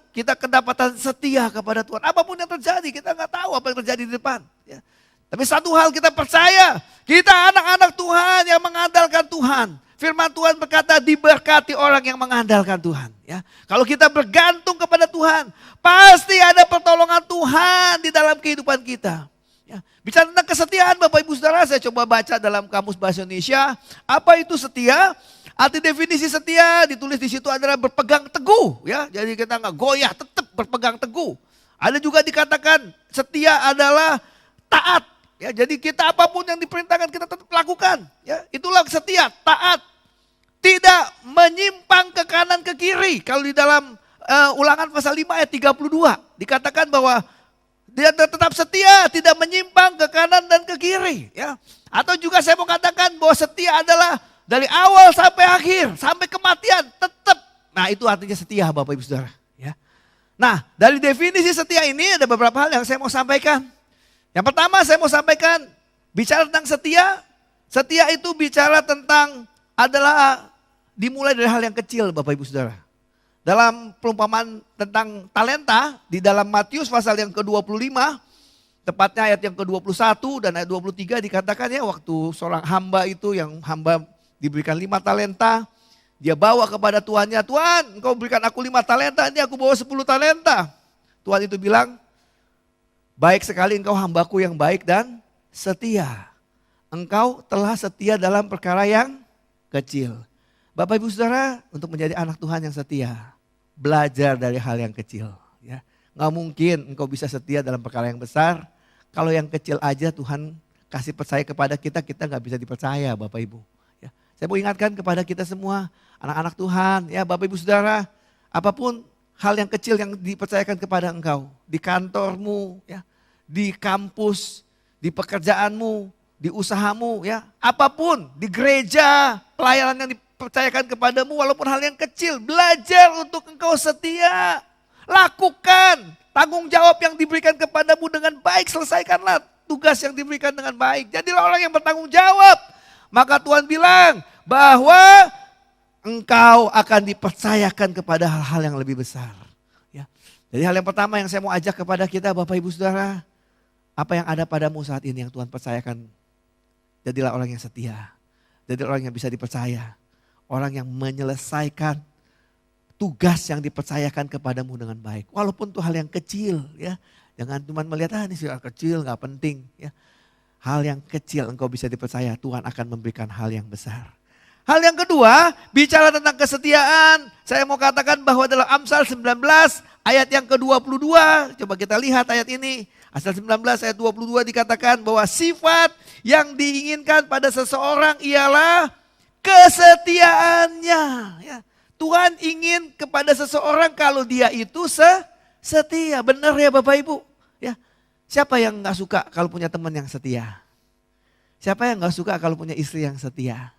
kita kedapatan setia kepada Tuhan. Apapun yang terjadi kita nggak tahu apa yang terjadi di depan. Ya. Tapi satu hal kita percaya, kita anak-anak Tuhan yang mengandalkan Tuhan. Firman Tuhan berkata diberkati orang yang mengandalkan Tuhan. Ya. Kalau kita bergantung kepada Tuhan, pasti ada pertolongan Tuhan di dalam kehidupan kita. Ya, bicara tentang kesetiaan Bapak Ibu Saudara, saya coba baca dalam Kamus Bahasa Indonesia. Apa itu setia? Arti definisi setia ditulis di situ adalah berpegang teguh. Ya, jadi kita nggak goyah, tetap berpegang teguh. Ada juga dikatakan setia adalah taat. Ya, jadi kita apapun yang diperintahkan kita tetap lakukan. Ya, itulah setia, taat. Tidak menyimpang ke kanan ke kiri. Kalau di dalam Ulangan pasal 5 ayat 32 dikatakan bahwa dia tetap setia, tidak menyimpang ke kanan dan ke kiri. Ya. Atau juga saya mau katakan bahwa setia adalah dari awal sampai akhir, sampai kematian tetap. Nah itu artinya setia Bapak Ibu Saudara. Ya. Nah dari definisi setia ini ada beberapa hal yang saya mau sampaikan. Yang pertama saya mau sampaikan, bicara tentang setia. Setia itu bicara tentang adalah dimulai dari hal yang kecil Bapak Ibu Saudara. Dalam perumpamaan tentang talenta di dalam Matius pasal yang ke-25, tepatnya ayat yang ke-21 dan ayat 23 dikatakan ya waktu seorang hamba itu yang hamba diberikan 5 talenta, dia bawa kepada tuannya, Tuhan engkau berikan aku 5 talenta, ini aku bawa 10 talenta. Tuhan itu bilang, baik sekali engkau hambaku yang baik dan setia. Engkau telah setia dalam perkara yang kecil. Bapak Ibu Saudara, untuk menjadi anak Tuhan yang setia, belajar dari hal yang kecil. Ya. Nggak mungkin engkau bisa setia dalam perkara yang besar. Kalau yang kecil aja Tuhan kasih percaya kepada kita, kita nggak bisa dipercaya Bapak Ibu. Ya. Saya mau ingatkan kepada kita semua, anak-anak Tuhan, ya Bapak Ibu Saudara, apapun hal yang kecil yang dipercayakan kepada engkau, di kantormu, ya, di kampus, di pekerjaanmu, di usahamu ya. Apapun, di gereja, pelayanan yang dipercayakan kepadamu walaupun hal yang kecil. Belajar untuk engkau setia. Lakukan tanggung jawab yang diberikan kepadamu dengan baik. Selesaikanlah tugas yang diberikan dengan baik. Jadilah orang yang bertanggung jawab. Maka Tuhan bilang bahwa engkau akan dipercayakan kepada hal-hal yang lebih besar. Ya. Jadi hal yang pertama yang saya mau ajak kepada kita Bapak Ibu Saudara. Apa yang ada padamu saat ini yang Tuhan percayakan. Jadilah orang yang setia. Jadilah orang yang bisa dipercaya. Orang yang menyelesaikan tugas yang dipercayakan kepadamu dengan baik. Walaupun itu hal yang kecil ya. Jangan cuma melihat ini hal kecil gak penting ya. Hal yang kecil engkau bisa dipercaya Tuhan akan memberikan hal yang besar. Hal yang kedua, bicara tentang kesetiaan. Saya mau katakan bahwa dalam Amsal 19 ayat yang ke-22. Coba kita lihat ayat ini. Amsal 19 ayat 22 dikatakan bahwa sifat yang diinginkan pada seseorang ialah kesetiaannya. Ya. Tuhan ingin kepada seseorang kalau dia itu setia. Benar ya Bapak Ibu? Ya. Siapa yang gak suka kalau punya teman yang setia? Siapa yang gak suka kalau punya istri yang setia?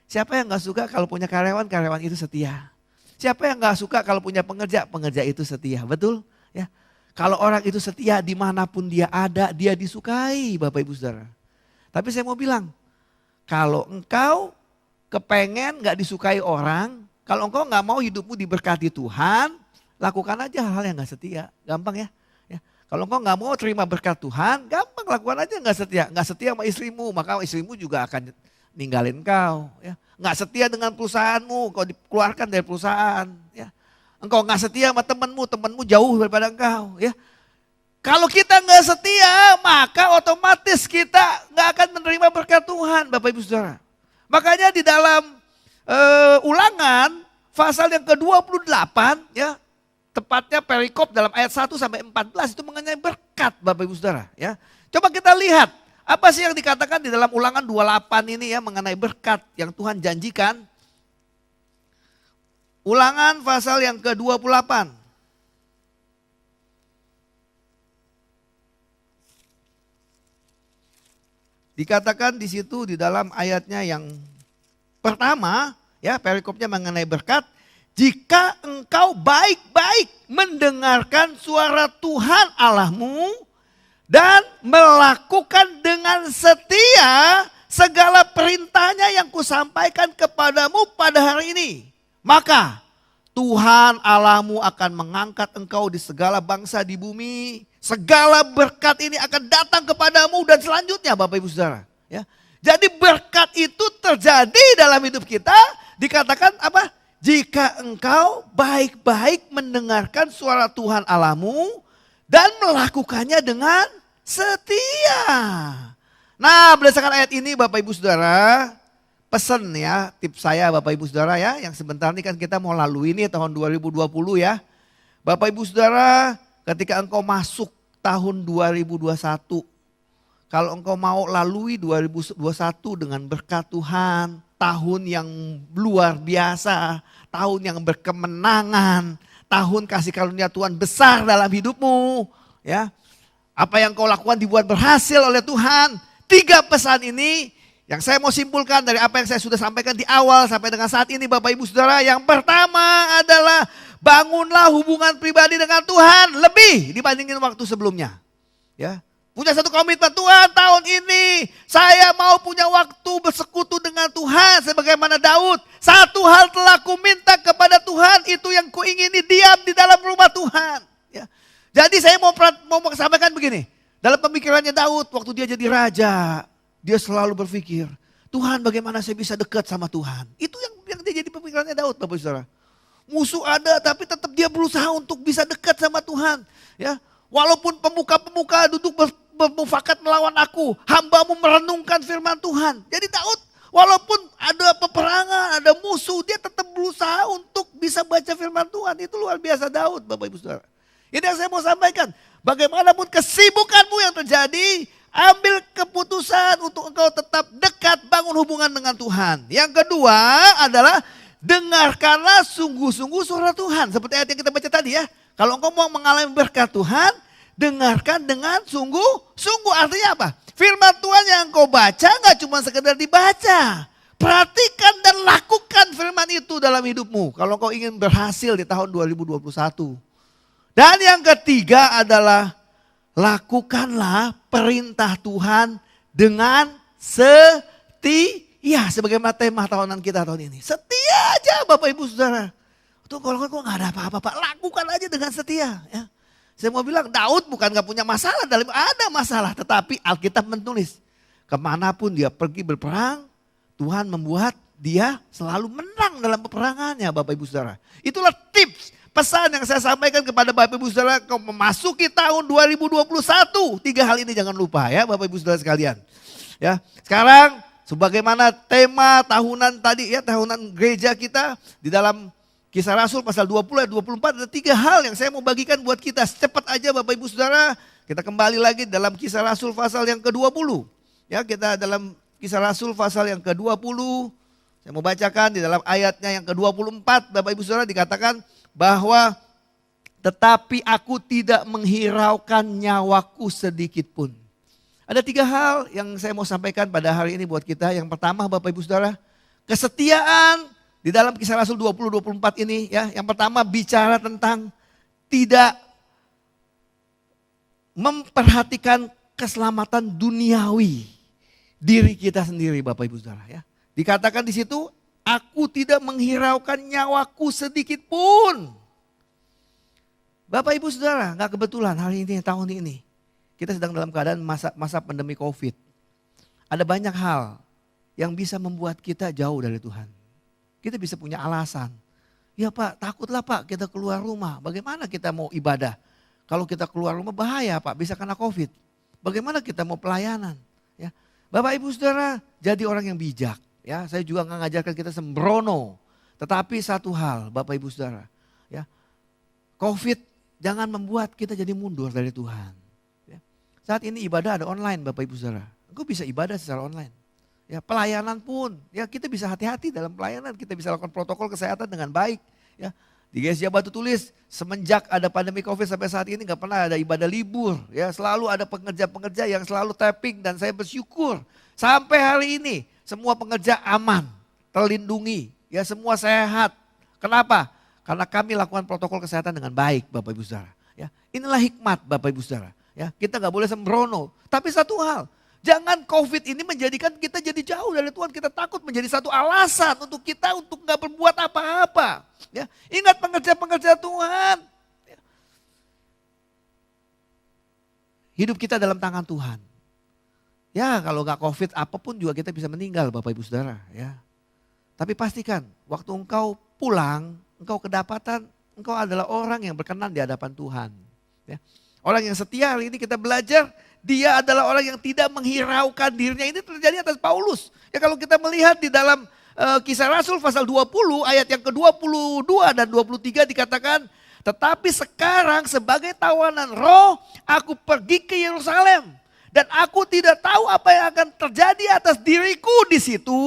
Siapa yang gak suka kalau punya karyawan itu setia? Siapa yang gak suka kalau punya pengerja itu setia? Betul? Ya. Kalau orang itu setia dimanapun dia ada, dia disukai Bapak Ibu Saudara. Tapi saya mau bilang, kalau engkau kepengen gak disukai orang, kalau engkau gak mau hidupmu diberkati Tuhan, lakukan aja hal-hal yang gak setia. Gampang ya. Kalau engkau gak mau terima berkat Tuhan, gampang lakukan aja gak setia. Gak setia sama istrimu, maka istrimu juga akan ninggalin kau. Ya. Gak setia dengan perusahaanmu, kau dikeluarkan dari perusahaan. Ya. Engkau gak setia sama temanmu jauh daripada engkau. Ya. Kalau kita gak setia, maka otomatis kita gak akan menerima berkat Tuhan Bapak Ibu Saudara. Makanya di dalam Ulangan pasal yang ke-28 ya. Tepatnya perikop dalam ayat 1 sampai 14 itu mengenai berkat Bapak Ibu Saudara ya. Coba kita lihat apa sih yang dikatakan di dalam Ulangan 28 ini ya mengenai berkat yang Tuhan janjikan. Ulangan pasal yang ke-28. Dikatakan di situ di dalam ayatnya yang pertama ya perikopnya mengenai berkat. Jika engkau baik-baik mendengarkan suara Tuhan Allahmu dan melakukan dengan setia segala perintahnya yang kusampaikan kepadamu pada hari ini. Maka Tuhan Allahmu akan mengangkat engkau di segala bangsa di bumi. Segala berkat ini akan datang kepadamu dan selanjutnya Bapak Ibu Saudara. Ya. Jadi berkat itu terjadi dalam hidup kita dikatakan apa? Jika engkau baik-baik mendengarkan suara Tuhan Allahmu dan melakukannya dengan setia. Nah berdasarkan ayat ini Bapak Ibu Saudara, pesan ya tips saya Bapak Ibu Saudara ya, yang sebentar ini kan kita mau lalui ini tahun 2020 ya. Bapak Ibu Saudara ketika engkau masuk tahun 2021, kalau engkau mau lalui 2021 dengan berkat Tuhan, tahun yang luar biasa, tahun yang berkemenangan, tahun kasih karunia Tuhan besar dalam hidupmu. Ya, apa yang kau lakukan dibuat berhasil oleh Tuhan. 3 pesan ini yang saya mau simpulkan dari apa yang saya sudah sampaikan di awal sampai dengan saat ini Bapak Ibu Saudara. Yang pertama adalah bangunlah hubungan pribadi dengan Tuhan lebih dibandingin waktu sebelumnya. Ya. Punya satu komitmen, Tuhan tahun ini saya mau punya waktu bersekutu dengan Tuhan sebagaimana Daud. Satu hal telah ku minta kepada Tuhan, itu yang ku ingini, diam di dalam rumah Tuhan. Ya. Jadi saya mau sampaikan begini, dalam pemikirannya Daud waktu dia jadi raja, dia selalu berpikir, Tuhan bagaimana saya bisa dekat sama Tuhan. Itu yang dia jadi pemikirannya Daud Bapak Saudara. Musuh ada tapi tetap dia berusaha untuk bisa dekat sama Tuhan. Ya. Walaupun pemuka-pemuka duduk bermufakat melawan aku, hambamu merenungkan firman Tuhan. Jadi Daud walaupun ada peperangan, ada musuh, dia tetap berusaha untuk bisa baca firman Tuhan. Itu luar biasa Daud Bapak Ibu Saudara. Ini yang saya mau sampaikan. Bagaimanapun kesibukanmu yang terjadi, ambil keputusan untuk engkau tetap dekat, bangun hubungan dengan Tuhan. Yang kedua adalah dengarkanlah sungguh-sungguh suara Tuhan. Seperti ayat yang kita baca tadi ya. Kalau engkau mau mengalami berkat Tuhan, dengarkan dengan sungguh-sungguh. Artinya apa? Firman Tuhan yang kau baca gak cuma sekedar dibaca. Perhatikan dan lakukan firman itu dalam hidupmu. Kalau kau ingin berhasil di tahun 2021. Dan yang ketiga adalah lakukanlah perintah Tuhan dengan setia. Sebagaimana tema tahunan kita tahun ini. Setia aja Bapak Ibu Saudara. Tuh kalau kok gak ada apa-apa Pak, lakukan aja dengan setia. Ya. Saya mau bilang Daud bukan gak punya masalah, ada masalah. Tetapi Alkitab menulis, kemanapun dia pergi berperang, Tuhan membuat dia selalu menang dalam peperangannya Bapak Ibu Saudara. Itulah tips, pesan yang saya sampaikan kepada Bapak Ibu Saudara, kau memasuki tahun 2021. 3 hal ini jangan lupa ya Bapak Ibu Saudara sekalian. Ya, sekarang sebagaimana tema tahunan tadi ya, tahunan gereja kita di dalam Kisah Rasul pasal 20 ayat 24 ada 3 hal yang saya mau bagikan buat kita. Cepat aja Bapak Ibu Saudara, kita kembali lagi dalam Kisah Rasul pasal yang ke-20. Ya, kita dalam Kisah Rasul pasal yang ke-20. Saya mau bacakan di dalam ayatnya yang ke-24 Bapak Ibu Saudara dikatakan bahwa tetapi aku tidak menghiraukan nyawaku sedikit pun. Ada 3 hal yang saya mau sampaikan pada hari ini buat kita. Yang pertama Bapak Ibu Saudara, kesetiaan di dalam Kisah Rasul 20-24 ini ya. Yang pertama bicara tentang tidak memperhatikan keselamatan duniawi diri kita sendiri Bapak Ibu Saudara ya. Dikatakan di situ, aku tidak menghiraukan nyawaku sedikit pun. Bapak Ibu Saudara, gak kebetulan hari ini tahun ini kita sedang dalam keadaan masa pandemi COVID. Ada banyak hal yang bisa membuat kita jauh dari Tuhan. Kita bisa punya alasan. Ya Pak, takutlah Pak kita keluar rumah. Bagaimana kita mau ibadah? Kalau kita keluar rumah bahaya Pak, bisa kena COVID. Bagaimana kita mau pelayanan? Ya. Bapak Ibu Saudara, jadi orang yang bijak. Ya, saya juga nggak ngajarkan kita sembrono. Tetapi satu hal Bapak Ibu Saudara. Ya, COVID jangan membuat kita jadi mundur dari Tuhan. Ya. Saat ini ibadah ada online Bapak Ibu Saudara. Engkau bisa ibadah secara online. Ya, pelayanan pun, ya kita bisa hati-hati dalam pelayanan, kita bisa lakukan protokol kesehatan dengan baik. Ya, di GSJ Batu Tulis semenjak ada pandemi COVID sampai saat ini nggak pernah ada ibadah libur. Ya, selalu ada pengerja-pengerja yang selalu tapping dan saya bersyukur sampai hari ini semua pengerja aman, terlindungi, ya semua sehat. Kenapa? Karena kami lakukan protokol kesehatan dengan baik, Bapak Ibu Saudara. Ya, inilah hikmat Bapak Ibu Saudara. Ya, kita nggak boleh sembrono. Tapi satu hal. Jangan COVID ini menjadikan kita jadi jauh dari Tuhan. Kita takut menjadi satu alasan untuk kita untuk nggak berbuat apa-apa. Ya, ingat pengerja-pengerja Tuhan. Ya. Hidup kita dalam tangan Tuhan. Ya kalau nggak COVID apapun juga kita bisa meninggal Bapak Ibu Saudara. Ya. Tapi pastikan waktu engkau pulang, engkau kedapatan, engkau adalah orang yang berkenan di hadapan Tuhan. Ya. Orang yang setia hari ini kita belajar. Dia adalah orang yang tidak menghiraukan dirinya. Ini terjadi atas Paulus. Ya kalau kita melihat di dalam Kisah Rasul pasal 20 ayat yang ke-22 dan 23 dikatakan. Tetapi sekarang sebagai tawanan roh aku pergi ke Yerusalem. Dan aku tidak tahu apa yang akan terjadi atas diriku di situ.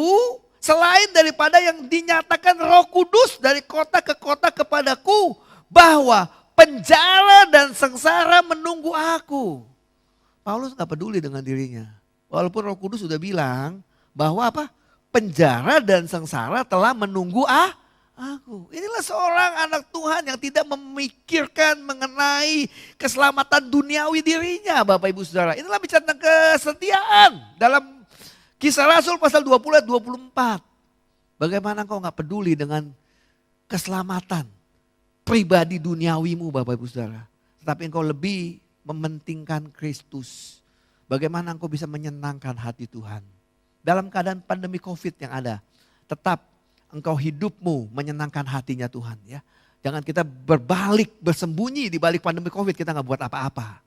Selain daripada yang dinyatakan Roh Kudus dari kota ke kota kepadaku. Bahwa penjara dan sengsara menunggu aku. Paulus gak peduli dengan dirinya. Walaupun Roh Kudus sudah bilang bahwa apa? Penjara dan sengsara telah menunggu aku. Inilah seorang anak Tuhan yang tidak memikirkan mengenai keselamatan duniawi dirinya Bapak Ibu Saudara. Inilah bicara tentang kesetiaan dalam Kisah Rasul pasal 20 ayat 24. Bagaimana kau gak peduli dengan keselamatan pribadi duniawimu Bapak Ibu Saudara. Tetapi engkau lebih mementingkan Kristus. Bagaimana engkau bisa menyenangkan hati Tuhan. Dalam keadaan pandemi COVID yang ada. Tetap engkau hidupmu menyenangkan hatinya Tuhan. Ya. Jangan kita berbalik, bersembunyi di balik pandemi COVID. Kita gak buat apa-apa.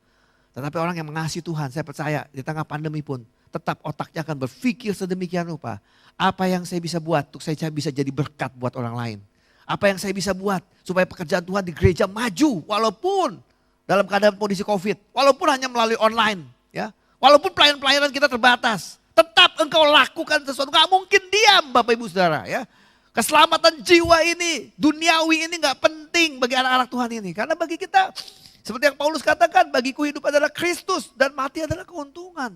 Tetapi orang yang mengasihi Tuhan, saya percaya di tengah pandemi pun. Tetap otaknya akan berpikir sedemikian rupa. Apa yang saya bisa buat untuk saya bisa jadi berkat buat orang lain. Apa yang saya bisa buat supaya pekerjaan Tuhan di gereja maju. Walaupun dalam keadaan kondisi COVID, walaupun hanya melalui online, ya, walaupun pelayanan kita terbatas, tetap engkau lakukan sesuatu. Gak mungkin diam Bapak Ibu Saudara, ya. Keselamatan jiwa ini, duniawi ini gak penting bagi anak-anak Tuhan ini. Karena bagi kita Seperti yang Paulus katakan, bagiku hidup adalah Kristus dan mati adalah keuntungan.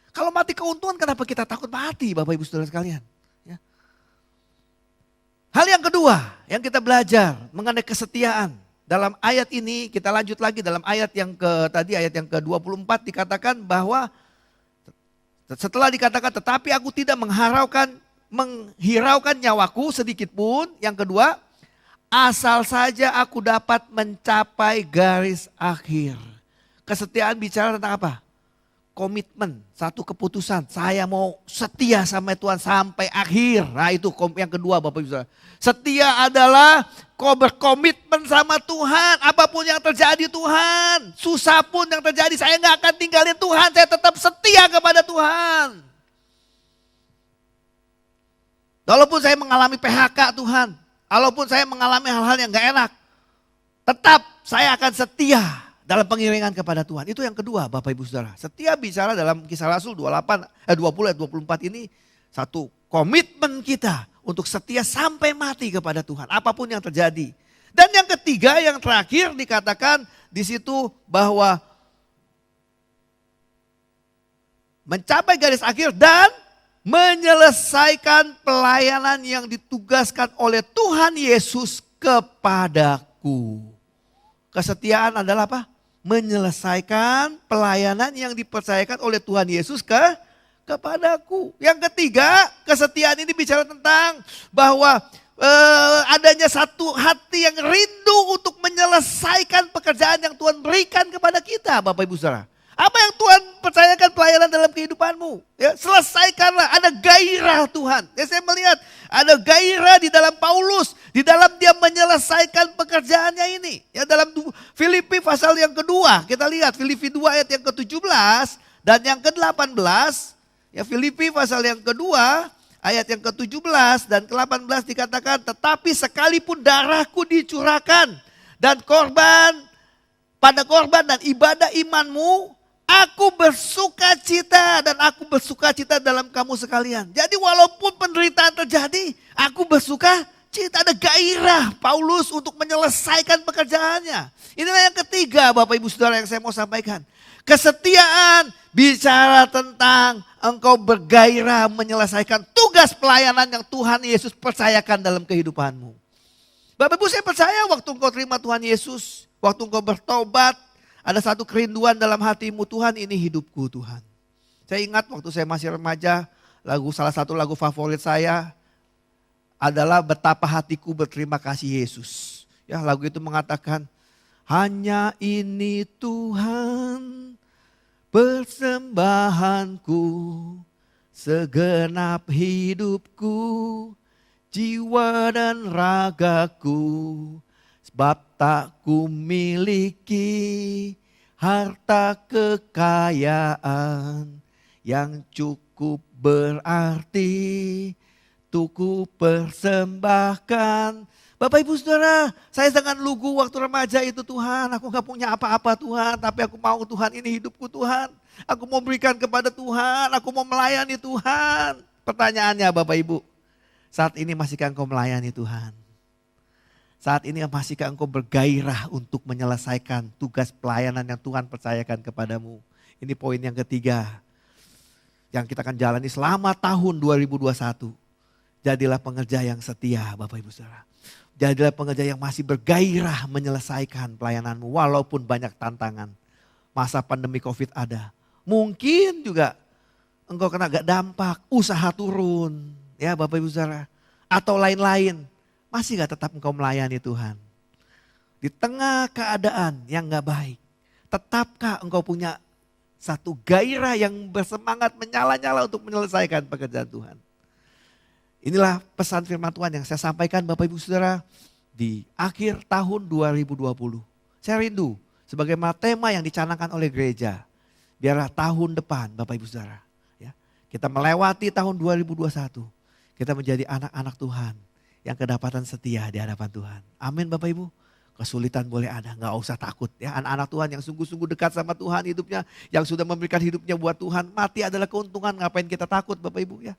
Kalau mati keuntungan, kenapa kita takut mati Bapak Ibu Saudara sekalian? Ya. Hal yang kedua yang kita belajar mengenai kesetiaan. Dalam ayat ini kita lanjut lagi dalam ayat yang ayat yang ke-24 dikatakan bahwa setelah dikatakan tetapi aku tidak menghiraukan nyawaku sedikit pun. Yang kedua, asal saja aku dapat mencapai garis akhir. Kesetiaan bicara tentang apa? Komitmen, satu keputusan. Saya mau setia sama Tuhan sampai akhir. Nah itu yang kedua Bapak Ibu Saudara. Setia adalah kau berkomitmen sama Tuhan. Apapun yang terjadi Tuhan. Susah pun yang terjadi saya gak akan tinggalin Tuhan. Saya tetap setia kepada Tuhan. Walaupun saya mengalami PHK Tuhan. Walaupun saya mengalami hal-hal yang gak enak. Tetap saya akan setia dalam pengiringan kepada Tuhan. Itu yang kedua Bapak Ibu Saudara. Setia bicara dalam Kisah Rasul 20 ayat 24 ini satu komitmen kita untuk setia sampai mati kepada Tuhan. Apapun yang terjadi. Dan yang ketiga yang terakhir dikatakan di situ bahwa mencapai garis akhir dan menyelesaikan pelayanan yang ditugaskan oleh Tuhan Yesus kepadaku. Kesetiaan adalah apa? Menyelesaikan pelayanan yang dipercayakan oleh Tuhan Yesus kepadaku. Yang ketiga, kesetiaan ini bicara tentang bahwa adanya satu hati yang rindu untuk menyelesaikan pekerjaan yang Tuhan berikan kepada kita, Bapak Ibu Saudara. Apa yang Tuhan percayakan pelayanan dalam kehidupanmu? Ya, selesaikanlah, ada gairah Tuhan. Ya, saya melihat ada gairah di dalam Paulus, di dalam dia menyelesaikan pekerjaannya ini. Ya, dalam Filipi pasal yang kedua, kita lihat Filipi 2 ayat yang ke-17 dan yang ke-18. Ya, Filipi pasal yang kedua ayat yang ke-17 dan ke-18 dikatakan, tetapi sekalipun darahku dicurahkan dan pada korban dan ibadah imanmu, aku bersuka cita dan aku bersuka cita dalam kamu sekalian. Jadi walaupun penderitaan terjadi, aku bersuka cita. Ada gairah Paulus untuk menyelesaikan pekerjaannya. Inilah yang ketiga Bapak Ibu Saudara yang saya mau sampaikan. Kesetiaan bicara tentang engkau bergairah menyelesaikan tugas pelayanan yang Tuhan Yesus percayakan dalam kehidupanmu. Bapak Ibu, saya percaya waktu engkau terima Tuhan Yesus, waktu engkau bertobat, ada satu kerinduan dalam hatimu, Tuhan ini hidupku Tuhan. Saya ingat waktu saya masih remaja, salah satu lagu favorit saya adalah Betapa Hatiku Berterima Kasih Yesus. Ya, lagu itu mengatakan, hanya ini Tuhan persembahanku, segenap hidupku, jiwa dan ragaku. Sebab tak ku miliki harta kekayaan yang cukup berarti untuk ku persembahkan. Bapak Ibu Saudara, saya dengan lugu waktu remaja itu, Tuhan aku gak punya apa-apa Tuhan, tapi aku mau Tuhan ini hidupku Tuhan. Aku mau berikan kepada Tuhan, aku mau melayani Tuhan. Pertanyaannya Bapak Ibu, saat ini masihkah engkau melayani Tuhan? Saat ini masihkah engkau bergairah untuk menyelesaikan tugas pelayanan yang Tuhan percayakan kepadamu? Ini poin yang ketiga yang kita akan jalani selama tahun 2021. Jadilah pengerja yang setia Bapak Ibu Saudara. Jadilah pengerja yang masih bergairah menyelesaikan pelayananmu walaupun banyak tantangan. Masa pandemi COVID ada. Mungkin juga engkau kena gak dampak, usaha turun. Ya Bapak Ibu Saudara. Atau lain-lain. Masih gak tetap engkau melayani Tuhan? Di tengah keadaan yang gak baik, tetapkah engkau punya satu gairah yang bersemangat menyala-nyala untuk menyelesaikan pekerjaan Tuhan? Inilah pesan firman Tuhan yang saya sampaikan Bapak Ibu Saudara di akhir tahun 2020. Saya rindu sebagaimana tema yang dicanangkan oleh gereja. Biarlah tahun depan Bapak Ibu Saudara, ya, kita melewati tahun 2021. Kita menjadi anak-anak Tuhan yang kedapatan setia di hadapan Tuhan. Amin Bapak Ibu. Kesulitan boleh ada, gak usah takut. Ya, anak-anak Tuhan yang sungguh-sungguh dekat sama Tuhan hidupnya, yang sudah memberikan hidupnya buat Tuhan, mati adalah keuntungan, ngapain kita takut Bapak Ibu ya.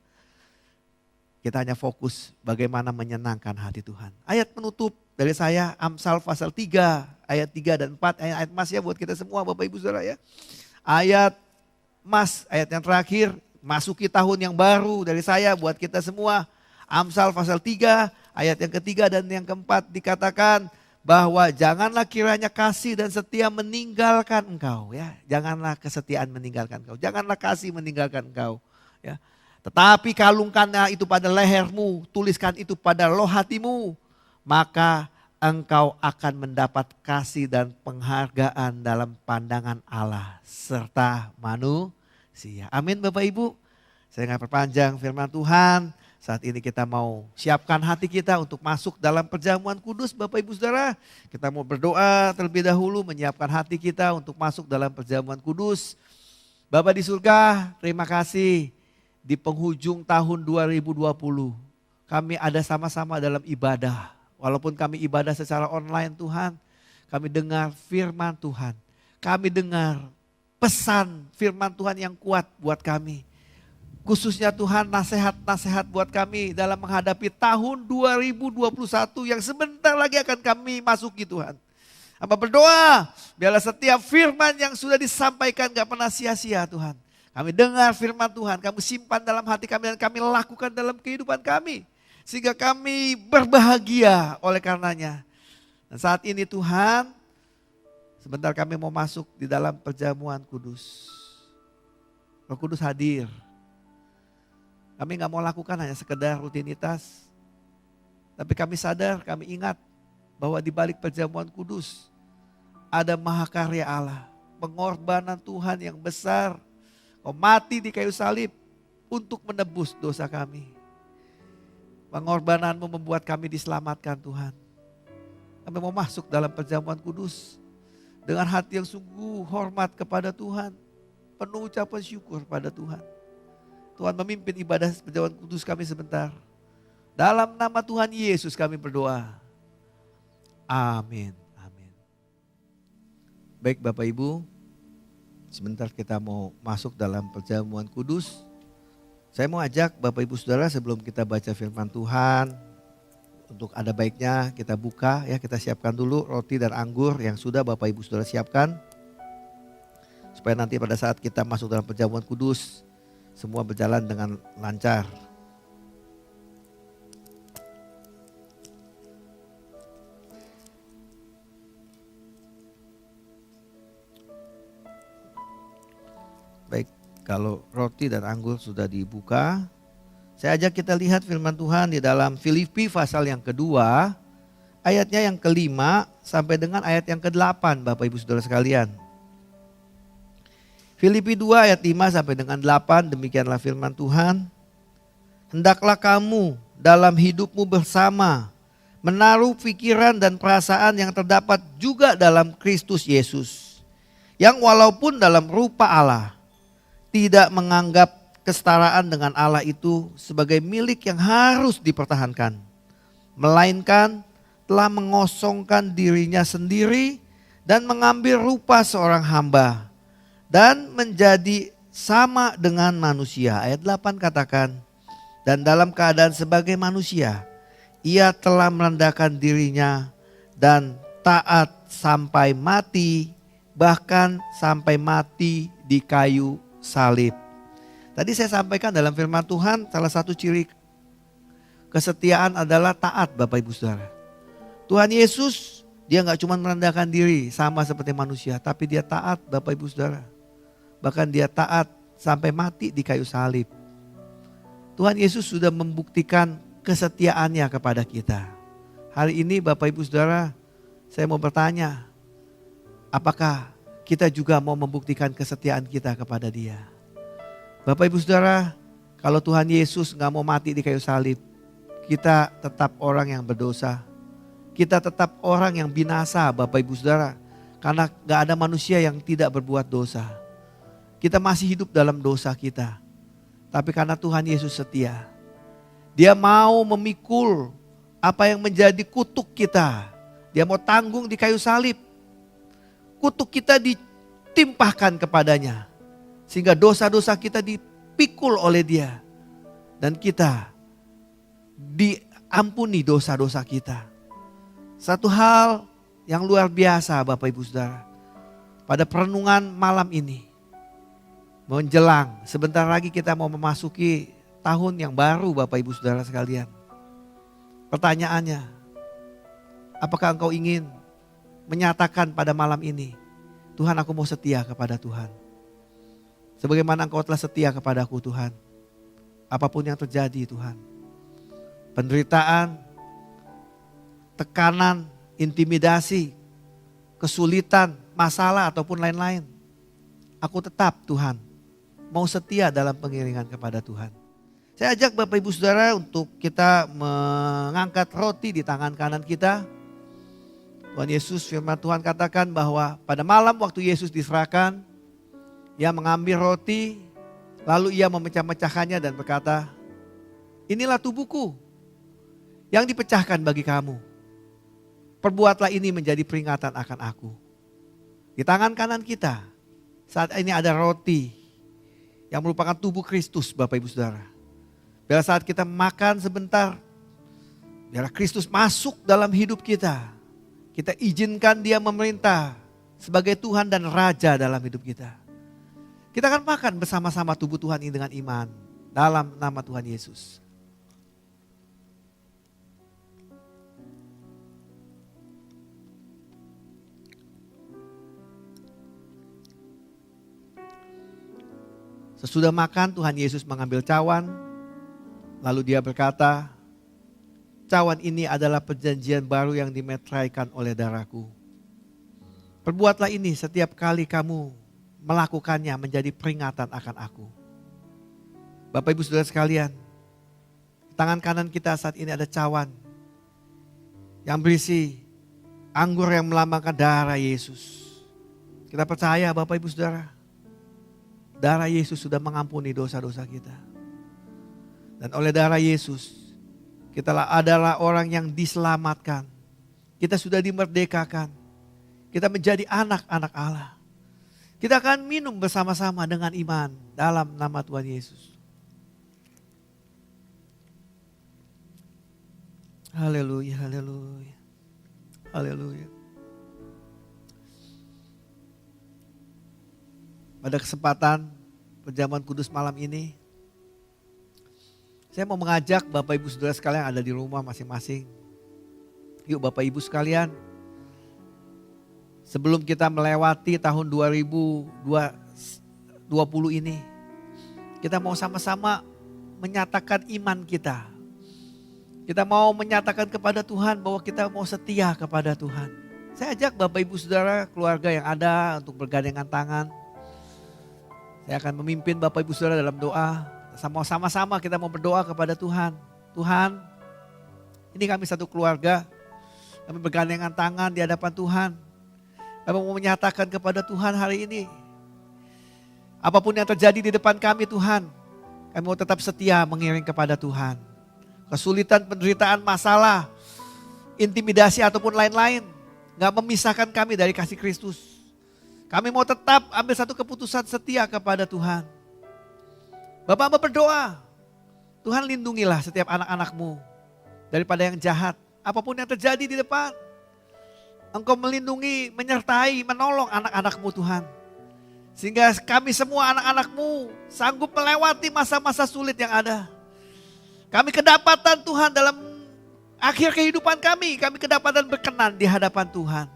Kita hanya fokus bagaimana menyenangkan hati Tuhan. Ayat penutup dari saya Amsal pasal 3 ayat 3 dan 4, ayat emas ya buat kita semua Bapak Ibu Saudara ya. Ayat emas, ayat yang terakhir, masuki tahun yang baru dari saya buat kita semua. Amsal pasal 3, ayat yang ketiga dan yang keempat dikatakan bahwa janganlah kiranya kasih dan setia meninggalkan engkau ya. Janganlah kesetiaan meninggalkan engkau, janganlah kasih meninggalkan engkau ya. Tetapi kalungkanlah itu pada lehermu, tuliskan itu pada loh hatimu, maka engkau akan mendapat kasih dan penghargaan dalam pandangan Allah serta manusia. Amin Bapak Ibu. Saya nggak perpanjang firman Tuhan. Saat ini kita mau siapkan hati kita untuk masuk dalam perjamuan kudus Bapak Ibu Saudara. Kita mau berdoa terlebih dahulu menyiapkan hati kita untuk masuk dalam perjamuan kudus. Bapa di surga, terima kasih di penghujung tahun 2020. Kami ada sama-sama dalam ibadah. Walaupun kami ibadah secara online Tuhan, kami dengar firman Tuhan. Kami dengar pesan firman Tuhan yang kuat buat kami. Khususnya Tuhan nasihat-nasihat buat kami dalam menghadapi tahun 2021 yang sebentar lagi akan kami masuki Tuhan. Hamba berdoa biarlah setiap firman yang sudah disampaikan gak pernah sia-sia Tuhan. Kami dengar firman Tuhan, kami simpan dalam hati kami dan kami lakukan dalam kehidupan kami. Sehingga kami berbahagia oleh karenanya. Dan saat ini Tuhan, sebentar kami mau masuk di dalam perjamuan kudus. Roh Kudus hadir. Kami gak mau lakukan hanya sekedar rutinitas. Tapi kami sadar, kami ingat bahwa di balik perjamuan kudus ada mahakarya Allah. Pengorbanan Tuhan yang besar. Kau mati di kayu salib untuk menebus dosa kami. Pengorbananmu membuat kami diselamatkan Tuhan. Kami mau masuk dalam perjamuan kudus dengan hati yang sungguh hormat kepada Tuhan. Penuh ucapan syukur pada Tuhan. Tuhan memimpin ibadah perjamuan kudus kami sebentar. Dalam nama Tuhan Yesus kami berdoa. Amin. Amin. Baik Bapak Ibu, sebentar kita mau masuk dalam perjamuan kudus. Saya mau ajak Bapak Ibu Saudara sebelum kita baca firman Tuhan, untuk ada baiknya kita buka ya, kita siapkan dulu roti dan anggur yang sudah Bapak Ibu Saudara siapkan. Supaya nanti pada saat kita masuk dalam perjamuan kudus, semua berjalan dengan lancar. Baik, kalau roti dan anggur sudah dibuka, saya ajak kita lihat firman Tuhan di dalam Filipi pasal yang kedua, ayatnya yang kelima sampai dengan ayat yang ke-8 Bapak Ibu Saudara sekalian. Filipi 2 ayat 5 sampai dengan 8, demikianlah firman Tuhan. Hendaklah kamu dalam hidupmu bersama menaruh pikiran dan perasaan yang terdapat juga dalam Kristus Yesus. Yang walaupun dalam rupa Allah, tidak menganggap kesetaraan dengan Allah itu sebagai milik yang harus dipertahankan. Melainkan telah mengosongkan dirinya sendiri dan mengambil rupa seorang hamba. Dan menjadi sama dengan manusia. Ayat 8 katakan, dan dalam keadaan sebagai manusia, ia telah merendahkan dirinya dan taat sampai mati, bahkan sampai mati di kayu salib. Tadi saya sampaikan dalam firman Tuhan, salah satu ciri kesetiaan adalah taat Bapak Ibu Saudara. Tuhan Yesus, dia gak cuma merendahkan diri sama seperti manusia, tapi dia taat Bapak Ibu Saudara. Bahkan dia taat sampai mati di kayu salib. Tuhan Yesus sudah membuktikan kesetiaannya kepada kita. Hari ini Bapak Ibu Saudara, saya mau bertanya, apakah kita juga mau membuktikan kesetiaan kita kepada Dia? Bapak Ibu Saudara, kalau Tuhan Yesus gak mau mati di kayu salib, kita tetap orang yang berdosa. Kita tetap orang yang binasa Bapak Ibu Saudara. Karena gak ada manusia yang tidak berbuat dosa. Kita masih hidup dalam dosa kita. Tapi karena Tuhan Yesus setia, Dia mau memikul apa yang menjadi kutuk kita. Dia mau tanggung di kayu salib. Kutuk kita ditimpahkan kepadanya. Sehingga dosa-dosa kita dipikul oleh Dia. Dan kita diampuni dosa-dosa kita. Satu hal yang luar biasa Bapak Ibu Saudara. Pada perenungan malam ini, menjelang sebentar lagi kita mau memasuki tahun yang baru Bapak Ibu Saudara sekalian. Pertanyaannya, apakah engkau ingin menyatakan pada malam ini, Tuhan aku mau setia kepada Tuhan. Sebagaimana engkau telah setia kepadaku Tuhan. Apapun yang terjadi Tuhan. Penderitaan, tekanan, intimidasi, kesulitan, masalah ataupun lain-lain. Aku tetap Tuhan mau setia dalam pengiringan kepada Tuhan. Saya ajak Bapak Ibu Saudara untuk kita mengangkat roti di tangan kanan kita. Tuhan Yesus, firman Tuhan katakan bahwa pada malam waktu Yesus diserahkan, Ia mengambil roti, lalu Ia memecah-mecahkannya dan berkata, inilah tubuhku yang dipecahkan bagi kamu. Perbuatlah ini menjadi peringatan akan aku. Di tangan kanan kita saat ini ada roti yang merupakan tubuh Kristus Bapak Ibu Saudara. Bila saat kita makan sebentar, biar Kristus masuk dalam hidup kita. Kita izinkan Dia memerintah sebagai Tuhan dan Raja dalam hidup kita. Kita akan makan bersama-sama tubuh Tuhan ini dengan iman dalam nama Tuhan Yesus. Sesudah makan Tuhan Yesus mengambil cawan, lalu Dia berkata, cawan ini adalah perjanjian baru yang dimeteraikan oleh darahku. Perbuatlah ini setiap kali kamu melakukannya menjadi peringatan akan aku. Bapak Ibu Saudara sekalian, tangan kanan kita saat ini ada cawan yang berisi anggur yang melambangkan darah Yesus. Kita percaya Bapak Ibu Saudara, darah Yesus sudah mengampuni dosa-dosa kita. Dan oleh darah Yesus, kita adalah orang yang diselamatkan. Kita sudah dimerdekakan. Kita menjadi anak-anak Allah. Kita akan minum bersama-sama dengan iman dalam nama Tuhan Yesus. Haleluya, haleluya, haleluya. Pada kesempatan perjamuan kudus malam ini, saya mau mengajak Bapak Ibu Saudara sekalian yang ada di rumah masing-masing. Yuk Bapak Ibu sekalian, sebelum kita melewati tahun 2020 ini, kita mau sama-sama menyatakan iman kita. Kita mau menyatakan kepada Tuhan bahwa kita mau setia kepada Tuhan. Saya ajak Bapak Ibu Saudara, keluarga yang ada untuk bergandengan tangan. Saya akan memimpin Bapak Ibu Saudara dalam doa. Sama-sama kita mau berdoa kepada Tuhan. Tuhan, ini kami satu keluarga. Kami bergandengan tangan di hadapan Tuhan. Kami mau menyatakan kepada Tuhan hari ini, apapun yang terjadi di depan kami Tuhan, kami mau tetap setia mengiring kepada Tuhan. Kesulitan, penderitaan, masalah, intimidasi ataupun lain-lain, gak memisahkan kami dari kasih Kristus. Kami mau tetap ambil satu keputusan setia kepada Tuhan. Bapak mau berdoa, Tuhan lindungilah setiap anak-anakmu daripada yang jahat. Apapun yang terjadi di depan, Engkau melindungi, menyertai, menolong anak-anakmu Tuhan. Sehingga kami semua anak-anakmu sanggup melewati masa-masa sulit yang ada. Kami kedapatan Tuhan dalam akhir kehidupan kami kedapatan berkenan di hadapan Tuhan.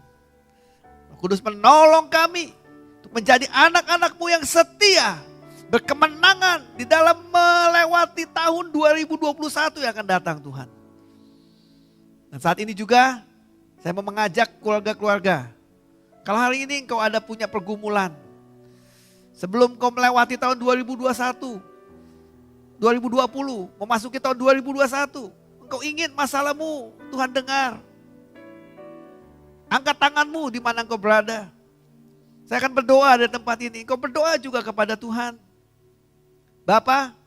Roh Kudus menolong kami untuk menjadi anak-anakmu yang setia, berkemenangan di dalam melewati tahun 2021 yang akan datang Tuhan. Dan saat ini juga saya mau mengajak keluarga-keluarga. Kalau hari ini engkau ada punya pergumulan, sebelum kau melewati tahun 2021, 2020, memasuki tahun 2021, engkau ingin masalahmu Tuhan dengar. Angkat tanganmu di mana engkau berada. Saya akan berdoa dari tempat ini. Engkau berdoa juga kepada Tuhan. Bapa,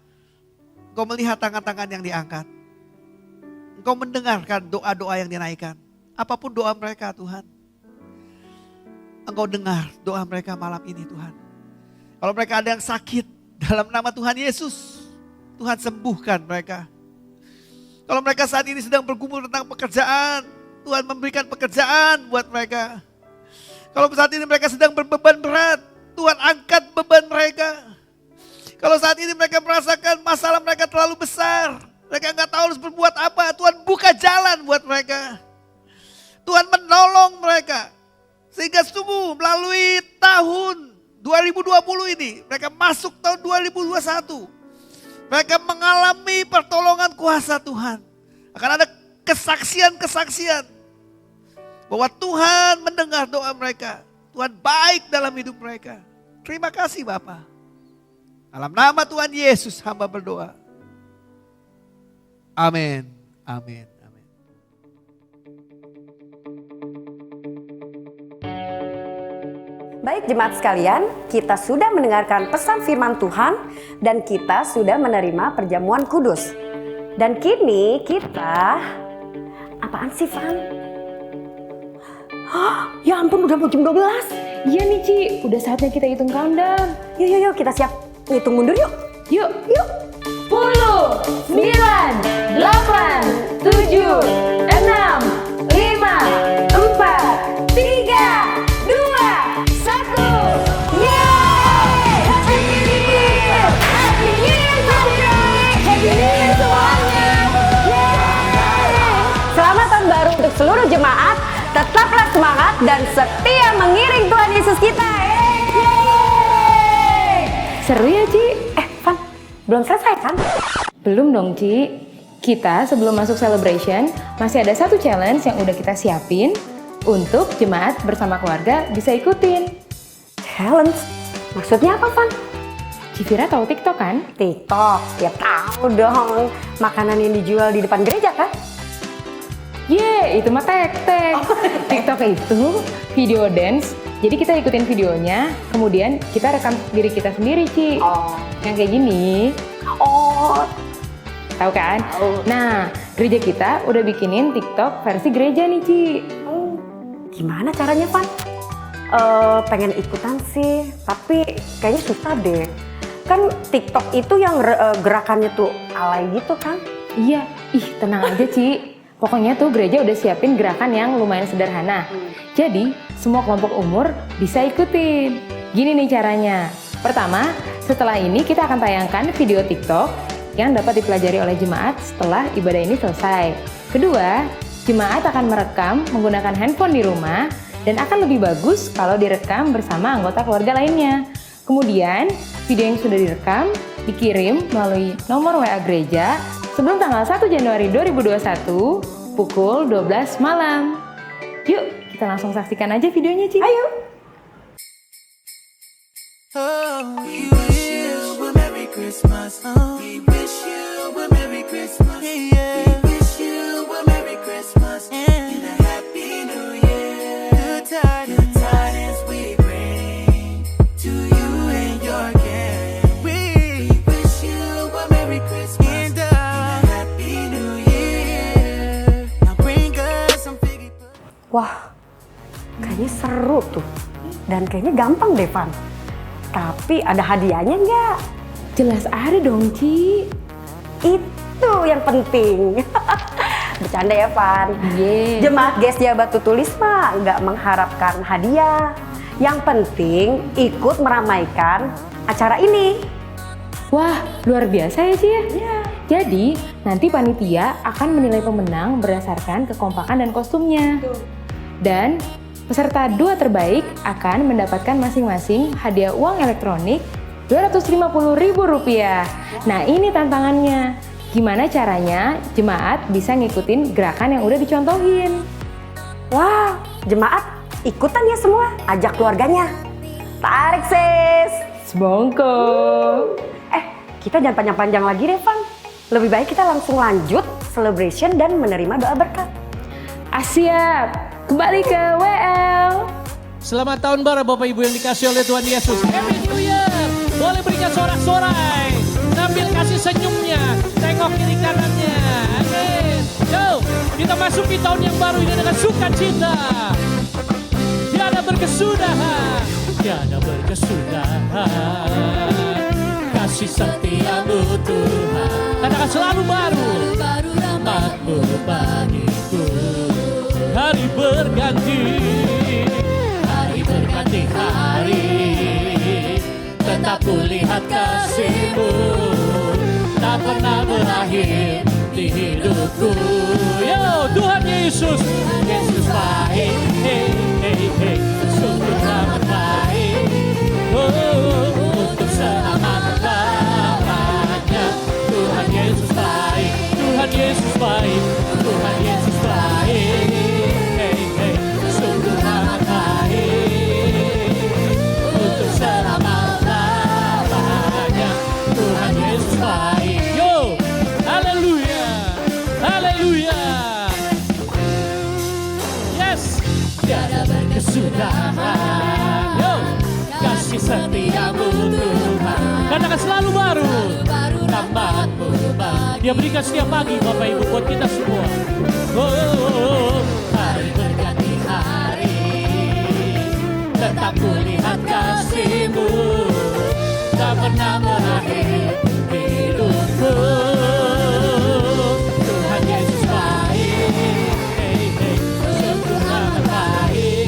engkau melihat tangan-tangan yang diangkat. Engkau mendengarkan doa-doa yang dinaikkan. Apapun doa mereka Tuhan. Engkau dengar doa mereka malam ini Tuhan. Kalau mereka ada yang sakit, dalam nama Tuhan Yesus, Tuhan sembuhkan mereka. Kalau mereka saat ini sedang bergumul tentang pekerjaan, Tuhan memberikan pekerjaan buat mereka. Kalau saat ini mereka sedang berbeban berat, Tuhan angkat beban mereka. Kalau saat ini mereka merasakan masalah mereka terlalu besar, mereka nggak tahu harus berbuat apa, Tuhan buka jalan buat mereka. Tuhan menolong mereka. Sehingga sungguh melalui tahun 2020 ini, mereka masuk tahun 2021. Mereka mengalami pertolongan kuasa Tuhan. Akan ada kesaksian-kesaksian bahwa Tuhan mendengar doa mereka. Tuhan baik dalam hidup mereka. Terima kasih Bapa. Dalam nama Tuhan Yesus hamba berdoa. Amin. Amin. Amin. Baik jemaat sekalian, kita sudah mendengarkan pesan firman Tuhan dan kita sudah menerima perjamuan kudus. Dan kini kita, apaan sih Van? Hah, ya ampun udah mau jam 12. Iya nih Ci, udah saatnya kita hitung countdown. Yuk kita siap ngitung mundur yuk. Yuk. 10, 9, 8, 7, 6, 5, 4, 3, 2, 1. Yeay! Happy New Year! Happy New Year semuanya! Happy New Year semuanya! Yeay! Selamat tahun baru untuk seluruh jemaat. Tetaplah semangat dan setia mengiring Tuhan Yesus kita. Yeay! Seru ya Ci? Van, belum selesai kan? Belum dong Ci. Kita sebelum masuk celebration masih ada satu challenge yang udah kita siapin untuk jemaat bersama keluarga bisa ikutin. Challenge? Maksudnya apa Van? Civira tahu TikTok kan? TikTok, ya tahu dong. Makanan yang dijual di depan gereja kan? Itu mah tek-tek. TikTok itu video dance. Jadi kita ikutin videonya, kemudian kita rekam diri kita sendiri, Ci. Oh. Yang kayak gini. Oh, Tahu kan? Tahu. Nah, gereja kita udah bikinin TikTok versi gereja nih, Ci. gimana caranya Van? Pengen ikutan sih, tapi kayaknya susah deh. Kan TikTok itu yang gerakannya tuh alay gitu kan? Iya, tenang aja, Ci. Pokoknya tuh gereja udah siapin gerakan yang lumayan sederhana. Jadi, semua kelompok umur bisa ikutin. Gini nih caranya. Pertama, setelah ini kita akan tayangkan video TikTok yang dapat dipelajari oleh jemaat setelah ibadah ini selesai. Kedua, jemaat akan merekam menggunakan handphone di rumah dan akan lebih bagus kalau direkam bersama anggota keluarga lainnya. Kemudian, video yang sudah direkam dikirim melalui nomor WA gereja sebelum tanggal 1 Januari 2021 pukul 12 malam. Yuk, kita langsung saksikan aja videonya, Ci. Ayo! Oh, we wish you a Merry Christmas. Oh, we wish you a Merry Christmas. Yeah. We wish you a Merry Christmas and a Happy New Year. Good tidings we bring to you and your gang. We wish you a Merry Christmas and a Happy New Year. Now bring us some figgy. Wah, kayaknya seru tuh. Dan kayaknya gampang deh, Van. Tapi ada hadiahnya nggak? Jelas ada dong, Ci. Itu yang penting. Bercanda ya, Van. Iya. Jemaat Gestia Batu Tulis mah nggak mengharapkan hadiah. Yang penting ikut meramaikan acara ini. Wah, luar biasa ya, Ci ya? Jadi, nanti panitia akan menilai pemenang berdasarkan kekompakan dan kostumnya. Dan peserta 2 terbaik akan mendapatkan masing-masing hadiah uang elektronik Rp250.000. Nah, ini tantangannya. Gimana caranya jemaat bisa ngikutin gerakan yang udah dicontohin? Wah, jemaat ikutan ya semua. Ajak keluarganya. Tarik, sis. Sebongko. Kita jangan panjang-panjang lagi deh, Van. Lebih baik kita langsung lanjut celebration dan menerima doa berkat. Siap. Kembali ke WL. Selamat tahun baru Bapak Ibu yang dikasih oleh Tuhan Yesus. Happy New Year. Boleh berikan sorak-sorai. Sambil kasih senyumnya. Tengok kiri kanannya. Amin. Yo, kita masuk di tahun yang baru ini dengan sukacita. Tiada berkesudahan. Tiada berkesudahan. Kasih setiamu Tuhan. Katakan selalu baru. Rahmat-Mu bagiku. hari berganti. Hari berganti hari, tetap kulihat kasih-Mu tak pernah berakhir di hidupku. Yo, Tuhan Yesus, Yesus baik, hey, hey, hey, sungguh amat baik. Untuk selama-lamanya. Tuhan Yesus baik, Tuhan Yesus baik, Tuhan Yesus baik. Hey, hey, sungguh amat baik. Untuk selama-lamanya. Tuhan Yesus baik. Yo, haleluya, haleluya. Yes, tiada berkesudahan. Yo, kasih setiamu Tuhan. Katakan selalu baru. Rahmat-Mu baru. Dia berikan setiap pagi Bapak Ibu buat kita semua. Oh, hari berganti hari, tetap kulihat kasih-Mu tak pernah berakhir di hidupku. Tuhan Yesus baik, hey, hey, sungguh amat baik.